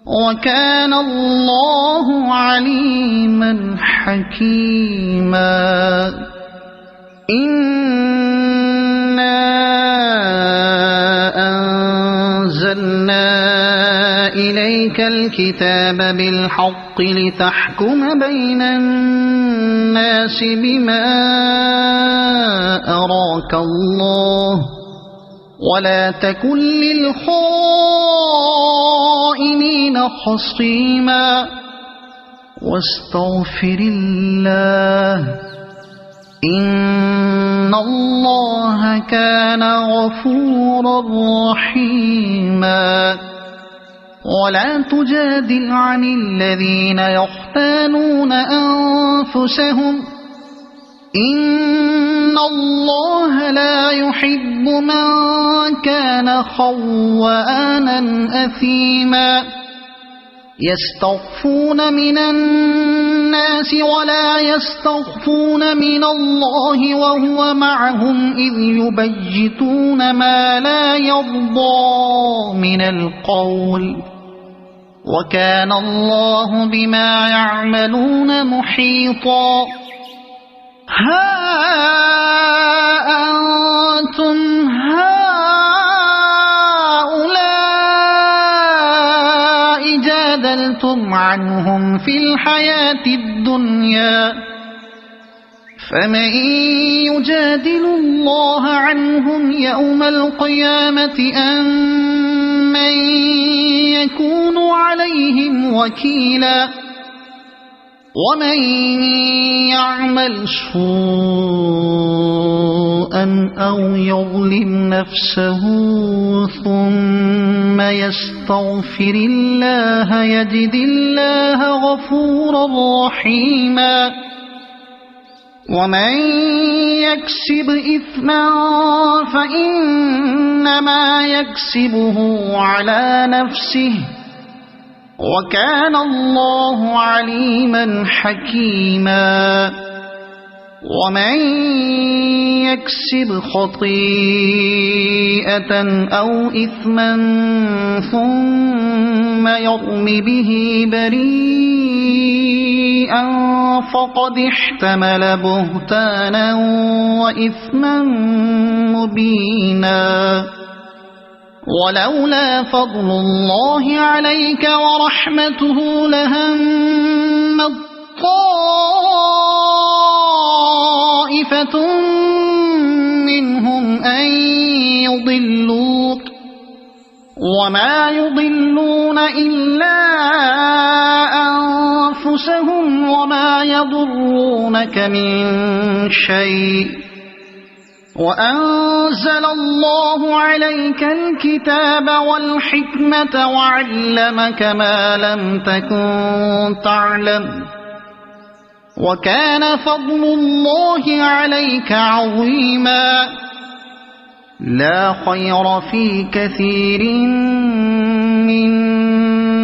وكان الله عليما حكيما إنا أنزلنا إليك الكتاب بالحق لتحكم بين الناس بما أراك الله ولا تكن للخائنين خصيما واستغفر الله إن الله كان غفورا رحيما ولا تجادل عن الذين يختانون أنفسهم إن الله لا يحب من كان خوانا أثيما يستخفون من الناس ولا يستخفون من الله وهو معهم إذ يبيتون ما لا يرضى من القول وكان الله بما يعملون محيطا ها أنتم هؤلاء جادلتم عنهم في الحياة الدنيا فمن يجادل الله عنهم يوم القيامة أم من يكون عليهم وكيلا ومن يعمل سوءا أو يظلم نفسه ثم يستغفر الله يجد الله غفورا رحيما ومن يكسب إثما فإنما يكسبه على نفسه وكان الله عليما حكيما ومن يكسب خطيئة أو إثما ثم يرم به بريئا فقد احتمل بهتانا وإثما مبينا ولولا فضل الله عليك ورحمته لهمت طائفة منهم أن يضلوك وما يضلون إلا أنفسهم وما يضرونك من شيء وأنزل الله عليك الكتاب والحكمة وعلمك ما لم تكن تعلم وكان فضل الله عليك عظيما لا خير في كثير من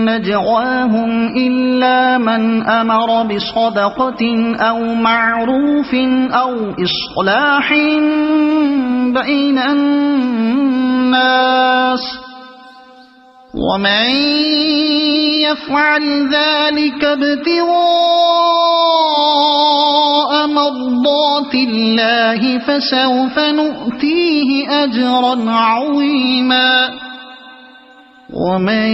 نجواهم إلا من أمر بصدقة أو معروف أو إصلاح بين الناس ومن يفعل ذلك ابتغاء مرضات الله فسوف نؤتيه أجرا عظيما ومن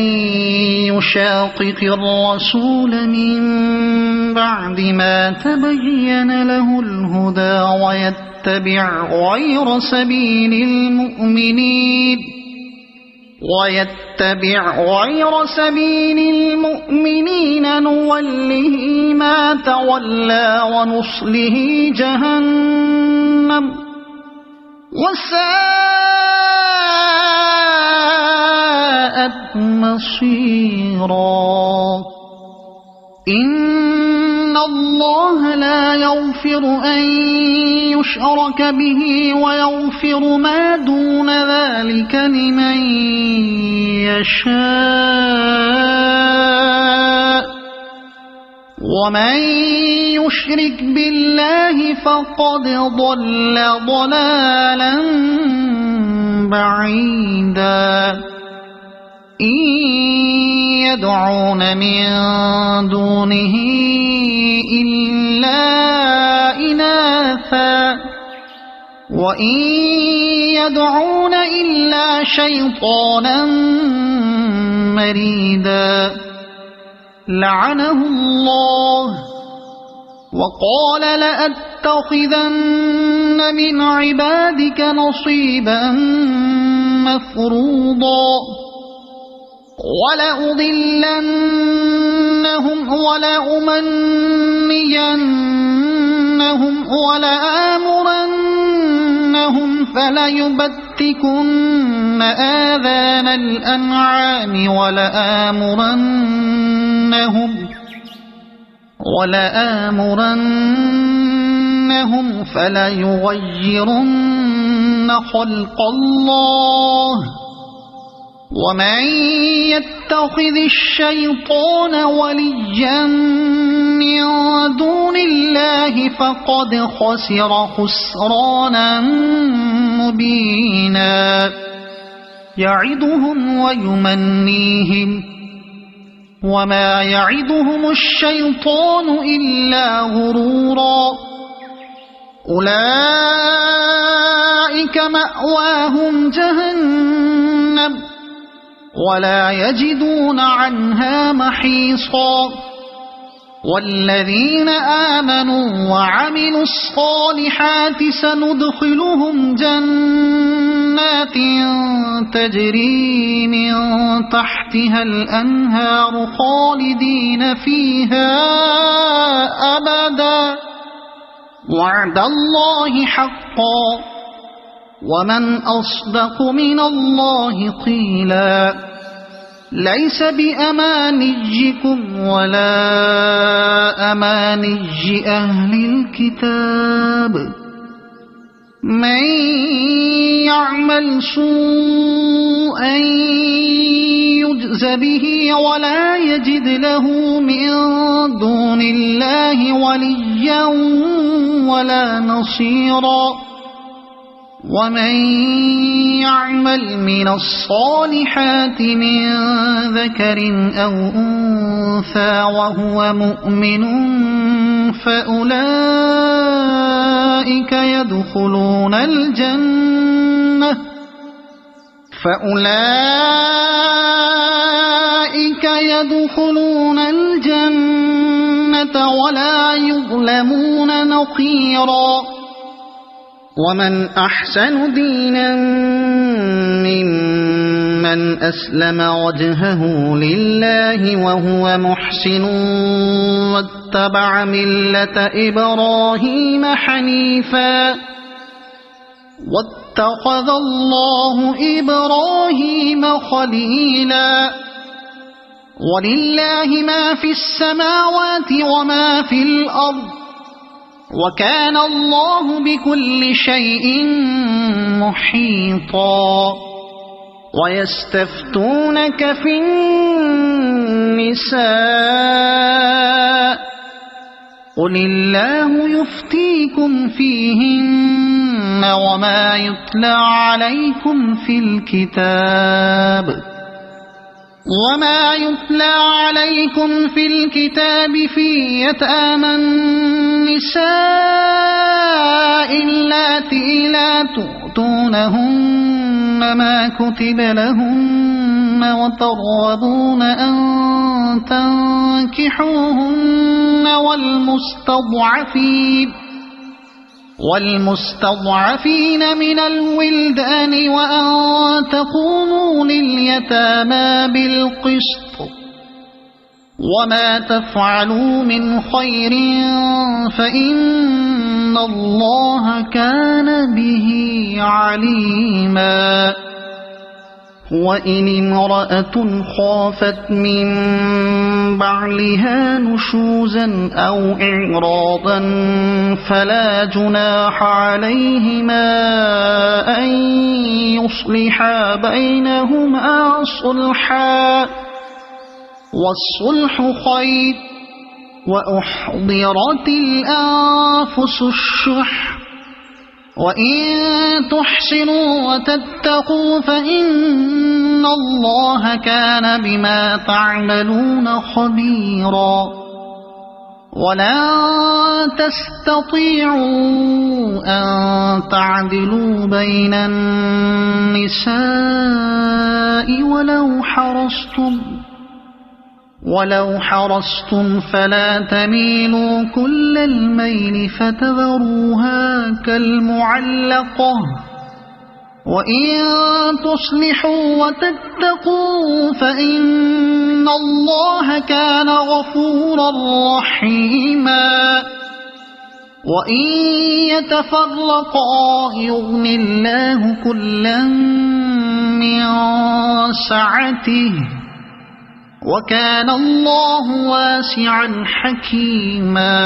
يشاقق الرسول من بعد ما تبين له الهدى ويتبع غير سبيل المؤمنين نوله ما تولى ونصله جهنم وساءت مصيرا. إن الله لا يغفر أن يشرك به ويغفر ما دون ذلك لمن يشاء، ومن يشرك بالله فقد ضل ضلالا بعيدا. إن يدعون من دونه إلا إناثا وإن يدعون إلا شيطانا مريدا لعنه الله وقال لأتخذن من عبادك نصيبا مفروضا ولأضلنهم ولأمنينهم ولآمرنهم فليبتكن آذان الأنعام ولآمرنهم فليغيرن خلق الله ومن يتخذ الشيطان وليا من دون الله فقد خسر خسرانا مبينا. يعدهم ويمنيهم وما يعدهم الشيطان إلا غرورا. أولئك مأواهم جهنم ولا يجدون عنها محيصا. والذين آمنوا وعملوا الصالحات سندخلهم جنات تجري من تحتها الأنهار خالدين فيها أبدا وعد الله حقا ومن أصدق من الله قيلا. ليس بأمانيكم ولا أماني أهل الكتاب. من يعمل سوءا يجز به ولا يجد له من دون الله وليا ولا نصيرا. ومن يعمل من الصالحات من ذكر أو أنثى وهو مؤمن فأولئك يدخلون الجنة ولا يظلمون نقيرا. ومن أحسن دينا ممن أسلم وجهه لله وهو محسن واتبع ملة إبراهيم حنيفا واتخذ الله إبراهيم خليلا. ولله ما في السماوات وما في الأرض وكان الله بكل شيء محيطا. ويستفتونك في النساء قل الله يفتيكم فيهن وما يتلى عليكم في الكتاب في يتامى النساء اللاتي لا تؤتونهن ما كتب لهن وترغبون أن تنكحوهن والمستضعفين من الولدان وأن تقوموا لليتامى بالقسط وما تفعلوا من خير فإن الله كان به عليما. وإن امرأة خافت من بعلها نشوزا أو إعراضا فلا جناح عليهما أن يصلحا بينهما صلحا والصلح خير وأحضرت الأنفس الشح وإن تحسنوا وتتقوا فإن الله كان بما تعملون خبيرا. ولن تستطيعوا أن تعدلوا بين النساء ولو حرصتم فلا تميلوا كل الميل فتذروها كالمعلقة وإن تصلحوا وتتقوا فإن الله كان غفورا رحيما. وإن يتفرقا يغن الله كلا من سعته وكان الله واسعا حكيما.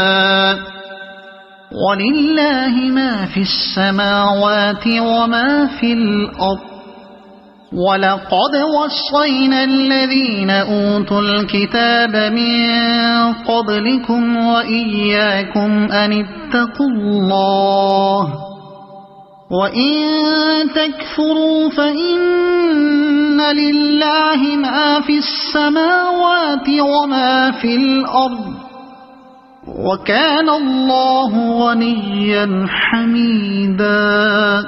ولله ما في السماوات وما في الأرض ولقد وصينا الذين أوتوا الكتاب من قبلكم وإياكم أن اتقوا الله وإن تكفروا فإن لله ما في السماوات وما في الأرض وكان الله غنيا حميدا.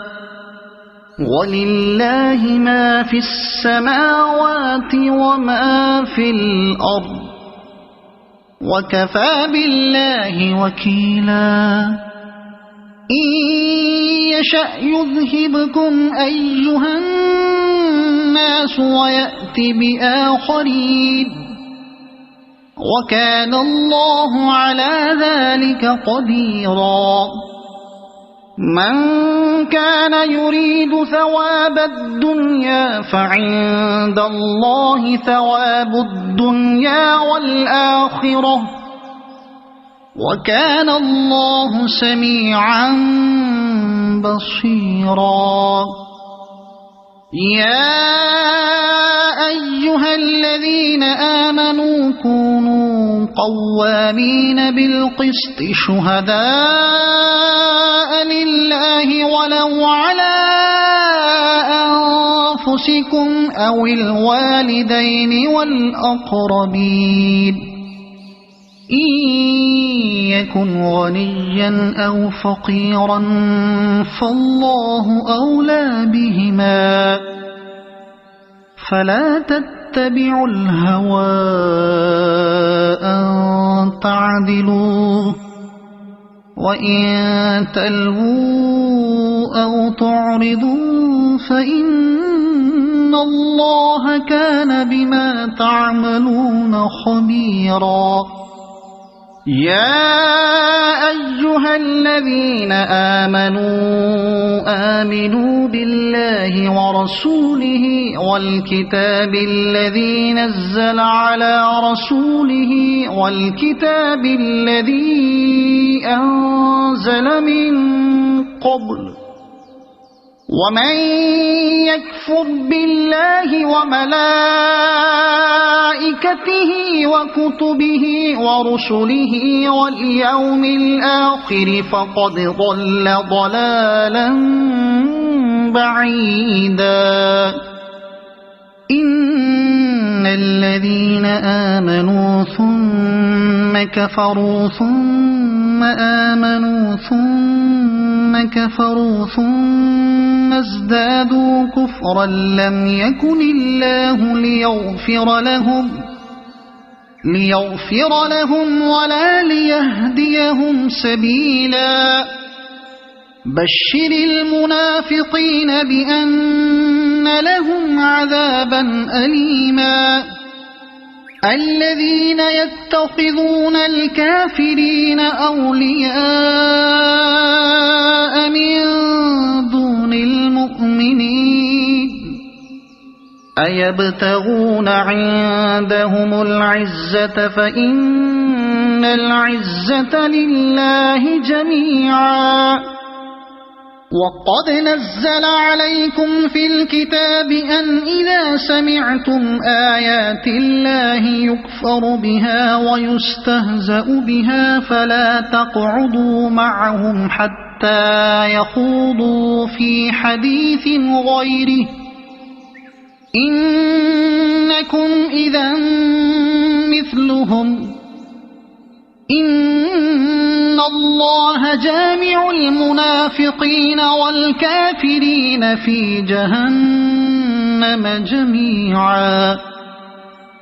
ولله ما في السماوات وما في الأرض وكفى بالله وكيلا. إن يشأ يذهبكم أيها الناس ويأت بآخرين وكان الله على ذلك قديرا. من كان يريد ثواب الدنيا فعند الله ثواب الدنيا والآخرة وكان الله سميعا بصيرا. يا أيها الذين آمنوا كونوا قوامين بالقسط شهداء لله ولو على أنفسكم أو الوالدين والأقربين إن يكن غنيا أو فقيرا فالله أولى بهما فلا تتبعوا الهوى أن تعدلوا وإن تلووا أو تعرضوا فإن الله كان بما تعملون خبيرا. يا أيها الذين آمنوا بالله ورسوله والكتاب الذي نزل على رسوله والكتاب الذي أنزل من قبل ومن يكفر بالله وملائكته وكتبه ورسله واليوم الآخر فقد ضل ضلالا بعيدا. إن الذين آمنوا ثم كفروا ثم آمنوا ثم كفروا ثم ازدادوا كفرا لم يكن الله ليغفر لهم ولا ليهديهم سبيلا بشر المنافقين بأن لهم عذابا أليما الذين يتخذون الكافرين أولياء من دون المؤمنين أيبتغون عندهم العزة فإن العزة لله جميعا وقد نزل عليكم في الكتاب أن إذا سمعتم آيات الله يكفر بها ويستهزأ بها فلا تقعدوا معهم حتى يخوضوا في حديث غيره إنكم إذا مثلهم إن الله جامع المنافقين والكافرين في جهنم جميعا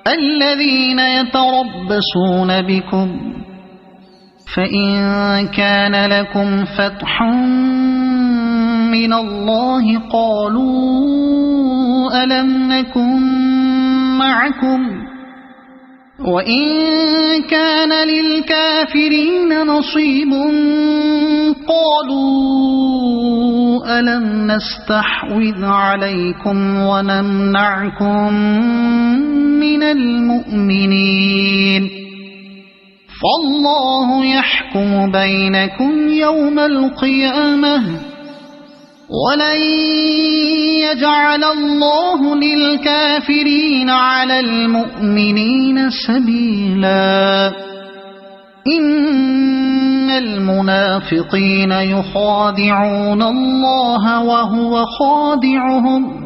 الذين يتربصون بكم فإن كان لكم فتح من الله قالوا ألم نكن معكم وإن كان للكافرين نصيب قالوا ألم نستحوذ عليكم ونمنعكم من المؤمنين فالله يحكم بينكم يوم القيامة ولن يجعل الله للكافرين على المؤمنين سبيلا إن المنافقين يخادعون الله وهو خادعهم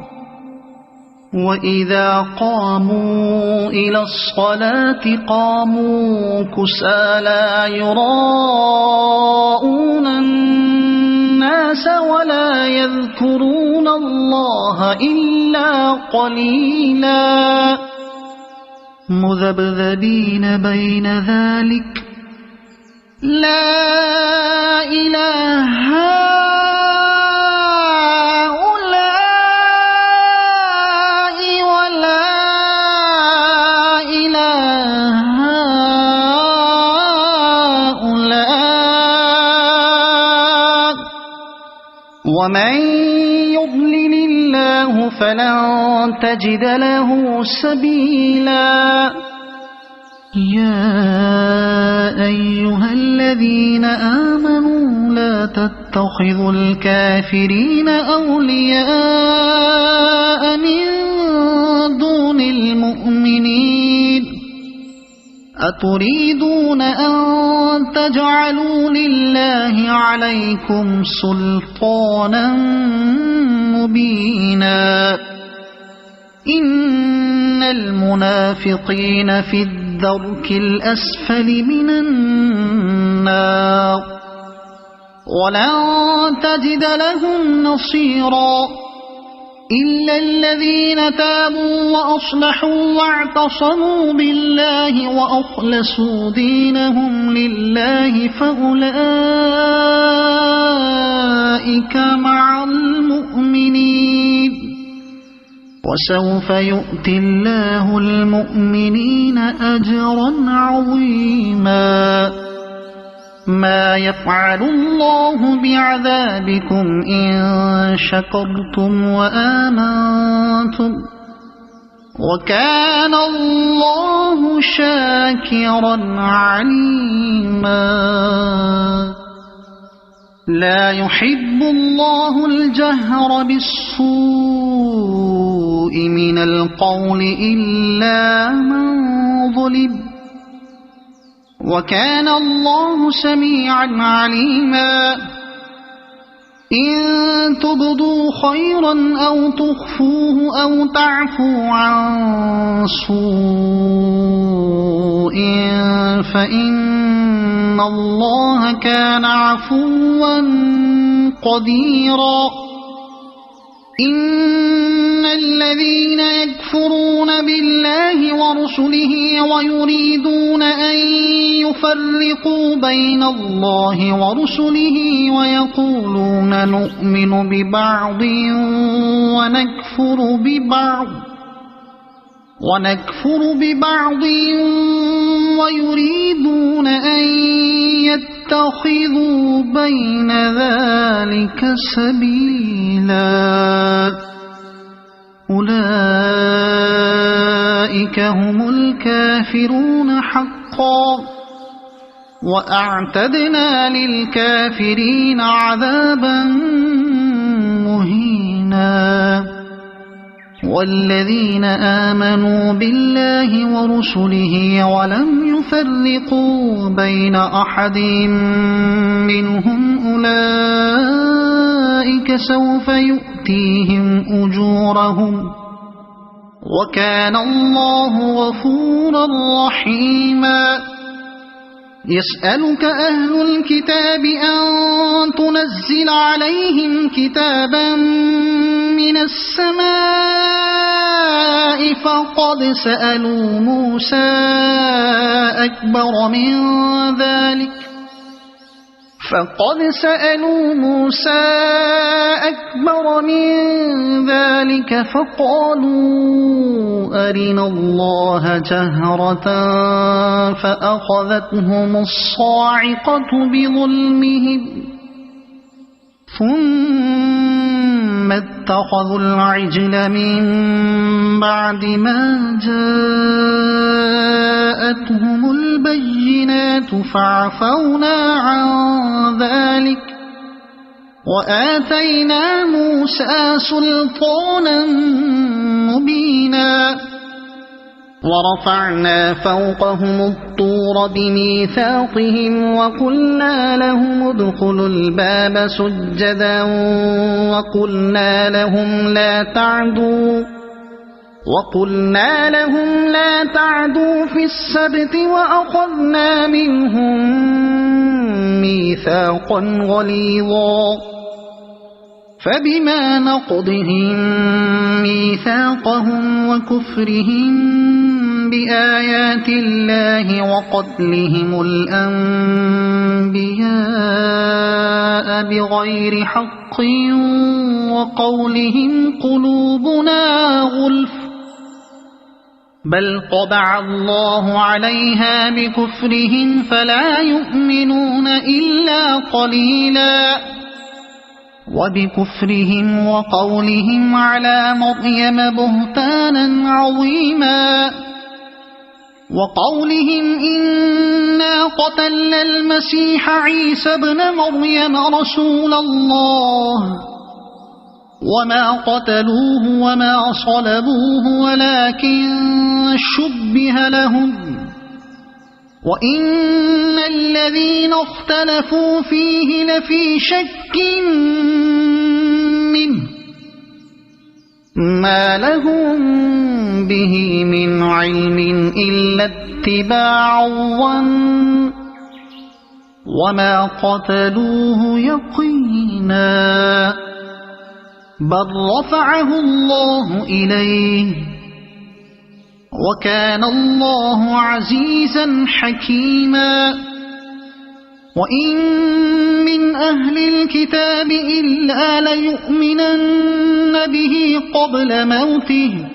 وإذا قاموا إلى الصلاة قاموا كسالى يراءون الناس ولا يذكرون الله إلا قليلا مذبذبين بين ذلك لا إله هؤلاء ولا إله هؤلاء ومن يضلل الله فلن تجد له سبيلا يا أيها الذين آمنوا لا تتخذوا الكافرين أولياء من دون المؤمنين أتريدون أن تجعلوا لله عليكم سلطانا مبينا إن المنافقين في الدرك الأسفل من النار ولن تجد لهم نصيرا إلا الذين تابوا وأصلحوا واعتصموا بالله وأخلصوا دينهم لله فأولئك مع المؤمنين وسوف يؤتي الله المؤمنين أجرا عظيما ما يفعل الله بعذابكم إن شكرتم وآمنتم وكان الله شاكرا عليما لا يحب الله الجهر بالسوء من القول إلا من ظلم وكان الله سميعا عليما إن تبدوا خيرا أو تخفوه أو تعفوا عن سوء فإن الله كان عفوا قديرا إن الذين يكفرون بالله ورسله ويريدون أن يفرقوا بين الله ورسله ويقولون نؤمن ببعض ونكفر ببعض ويريدون أن يتخذوا بين ذلك سبيلا أولئك هم الكافرون حقا وأعتدنا للكافرين عذابا مهينا والذين آمنوا بالله ورسله ولم يفرقوا بين أحد منهم أولئك سوف يؤتيهم أجورهم وكان الله غفورا رحيما يسألك أهل الكتاب أن تنزل عليهم كتابا من السماء فقد سألوا موسى أكبر من ذلك فقالوا أرنا الله جهرة فأخذتهم الصاعقة بظلمهم ثم اتخذوا العجل من بعد ما جاءتهم البينات فعفونا عن ذلك وآتينا موسى سلطانا مبينا ورفعنا فوقهم الطور بميثاقهم وقلنا لهم ادخلوا الباب سجدا وقلنا لهم لا تعدوا في السبت وأخذنا منهم ميثاقا غليظا فبما نقضهم ميثاقهم وكفرهم بآيات الله وقتلهم الأنبياء بغير حق وقولهم قلوبنا غلف بل طبع الله عليها بكفرهم فلا يؤمنون إلا قليلا وبكفرهم وقولهم على مريم بهتانا عظيما وقولهم إنا قتلنا المسيح عيسى ابن مريم رسول الله وما قتلوه وما صلبوه ولكن شبه لهم وإن الذين اختلفوا فيه لفي شك منه ما لهم به من علم إلا اتباع الظن وما قتلوه يقينا بل رفعه الله إليه وكان الله عزيزا حكيما وإن من أهل الكتاب إلا ليؤمنن به قبل موته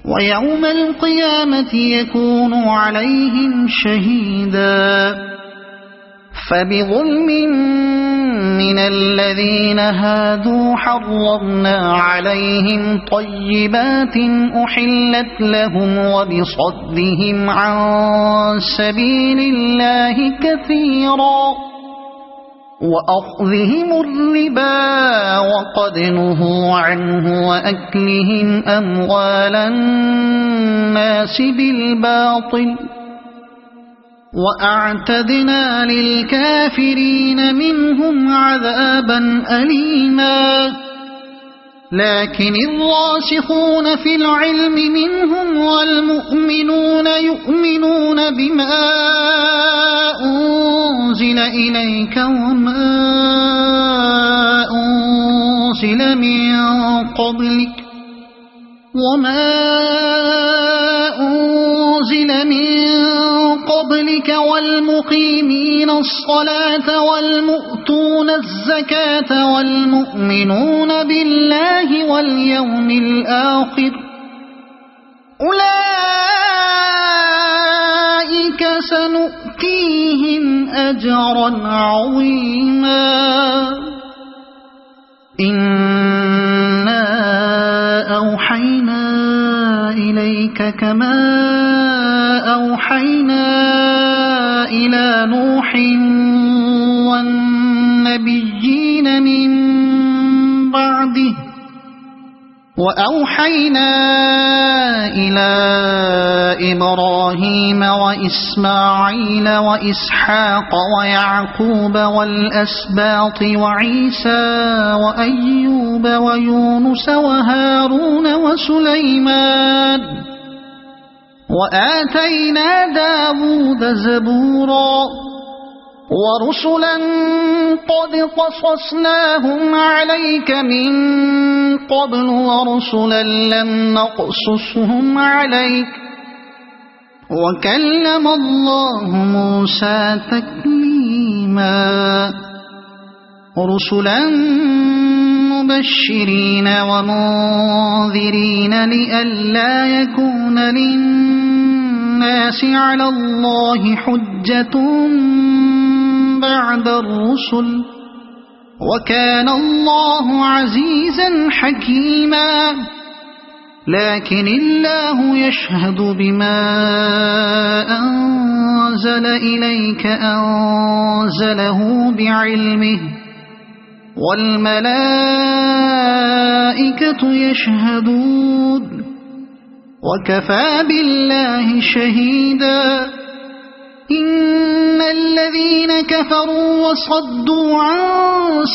ويوم القيامة يكون عليهم شهيدا فبظلم من الذين هادوا حرمنا عليهم طيبات أحلت لهم وبصدهم عن سبيل الله كثيرا وأخذهم الربا وقد نهوا عنه وأكلهم أموال الناس بالباطل وأعتدنا للكافرين منهم عذابا أليما لكن الراسخون في العلم منهم والمؤمنون يؤمنون بما أنزل إليك وما أنزل من قبلك والمقيمين الصلاة والمؤتون الزكاة والمؤمنون بالله واليوم الآخر أولئك سنؤتيهم أجرا عظيما إنا أوحينا إليك كما أوحينا إلى نوح والنبيين من بعده وأوحينا إلى إبراهيم وإسماعيل وإسحاق ويعقوب والأسباط وعيسى وأيوب ويونس وهارون وسليمان وآتينا داود زبورا ورسلا قد قصصناهم عليك من قبل ورسلا لم نقصصهم عليك وكلم الله موسى تكليما رسلا مبشرين ومنذرين لئلا يكون للناس على الله حجة بعد الرسل وكان الله عزيزا حكيما لكن الله يشهد بما أنزل إليك أنزله بعلمه والملائكة يشهدون وكفى بالله شهيدا إن الذين كفروا وصدوا عن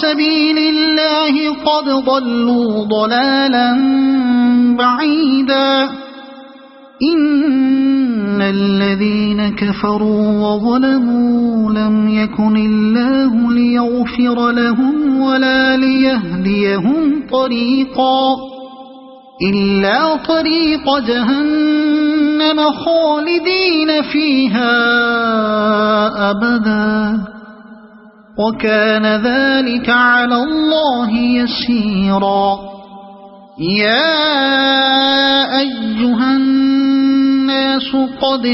سبيل الله قد ضلوا ضلالا بعيدا إن الذين كفروا وظلموا لم يكن الله ليغفر لهم ولا ليهديهم طريقا إلا طريق جهنم خالدين فيها أبدا وكان ذلك على الله يسيرا يا أيها الناس قد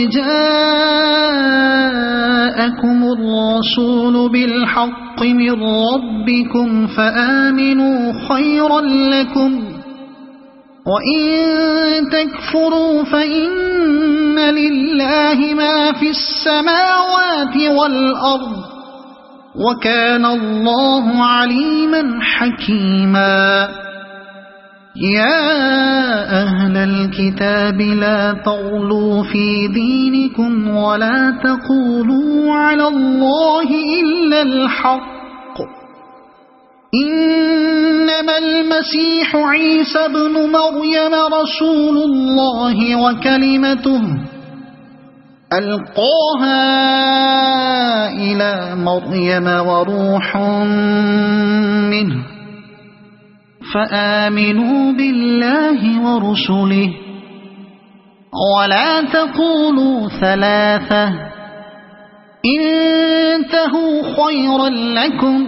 جاءكم الرسول بالحق من ربكم فآمنوا خيرا لكم وإن تكفروا فإن لله ما في السماوات والأرض وكان الله عليما حكيما يا أهل الكتاب لا تغلوا في دينكم ولا تقولوا على الله إلا الحق إنما المسيح عيسى ابن مريم رسول الله وكلمته ألقاها إلى مريم وروح منه فآمنوا بالله ورسله ولا تقولوا ثلاثة انتهوا خيرا لكم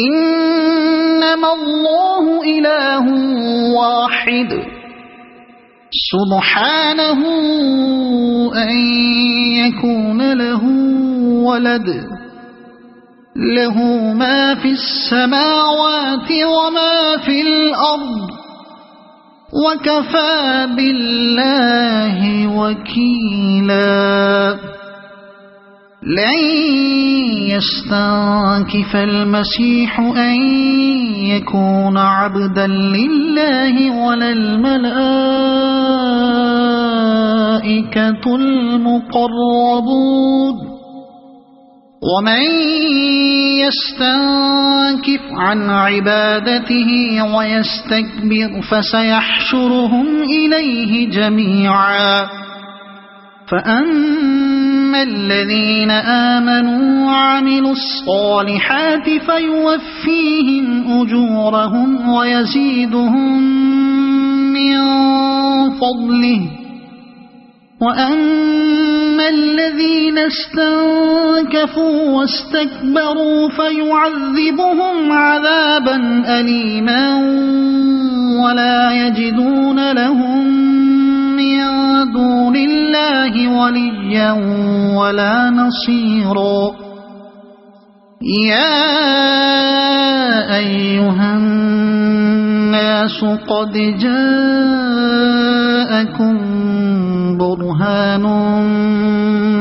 إنما الله إله واحد سبحانه أن يكون له ولد له ما في السماوات وما في الأرض وكفى بالله وكيلا لن يستنكف المسيح أن يكون عبدا لله ولا الملائكة المقربون ومن يستنكف عن عبادته ويستكبر فسيحشرهم إليه جميعا فأما الذين آمنوا وعملوا وعملوا الصالحات فيوفيهم أجورهم ويزيدهم من فضله وأما الذين استنكفوا واستكبروا فيعذبهم عذابا أليما ولا يجدون لهم من دون الله وليا ولا نصيرا يا أيها الناس قد جاءكم برهان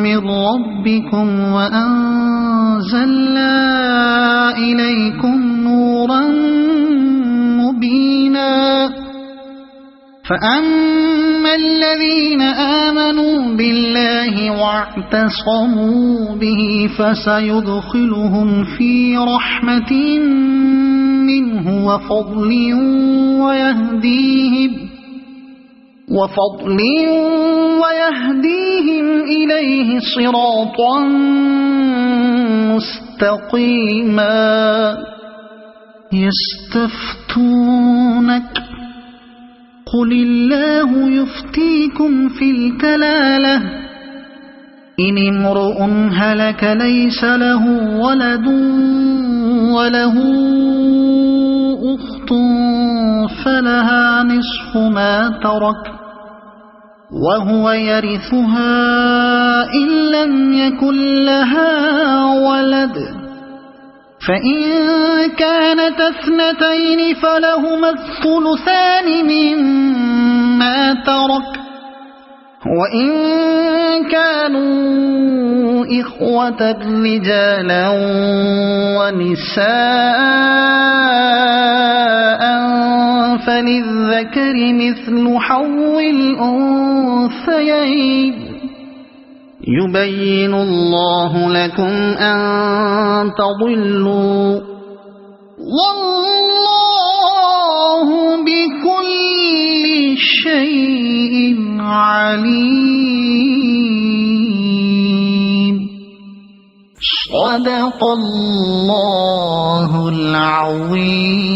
من ربكم وأنزلنا إليكم نورا مبينا فأما الذين آمنوا بالله واعتصموا به فسيدخلهم في رحمة منه وفضل ويهديهم إليه صراطا مستقيما يستفتونك قل الله يفتيكم في الكلالة إن امرؤ هلك ليس له ولد وله أخت فلها نصف ما ترك وهو يرثها إن لم يكن لها ولد فإن كانت اثنتين فلهما الثلثان مما ترك وإن كانوا إخوة رجالا ونساء فللذكر مثل حظ الأنثيين يبين الله لكم أن تضلوا والله بكل شيء عليم صدق الله العظيم.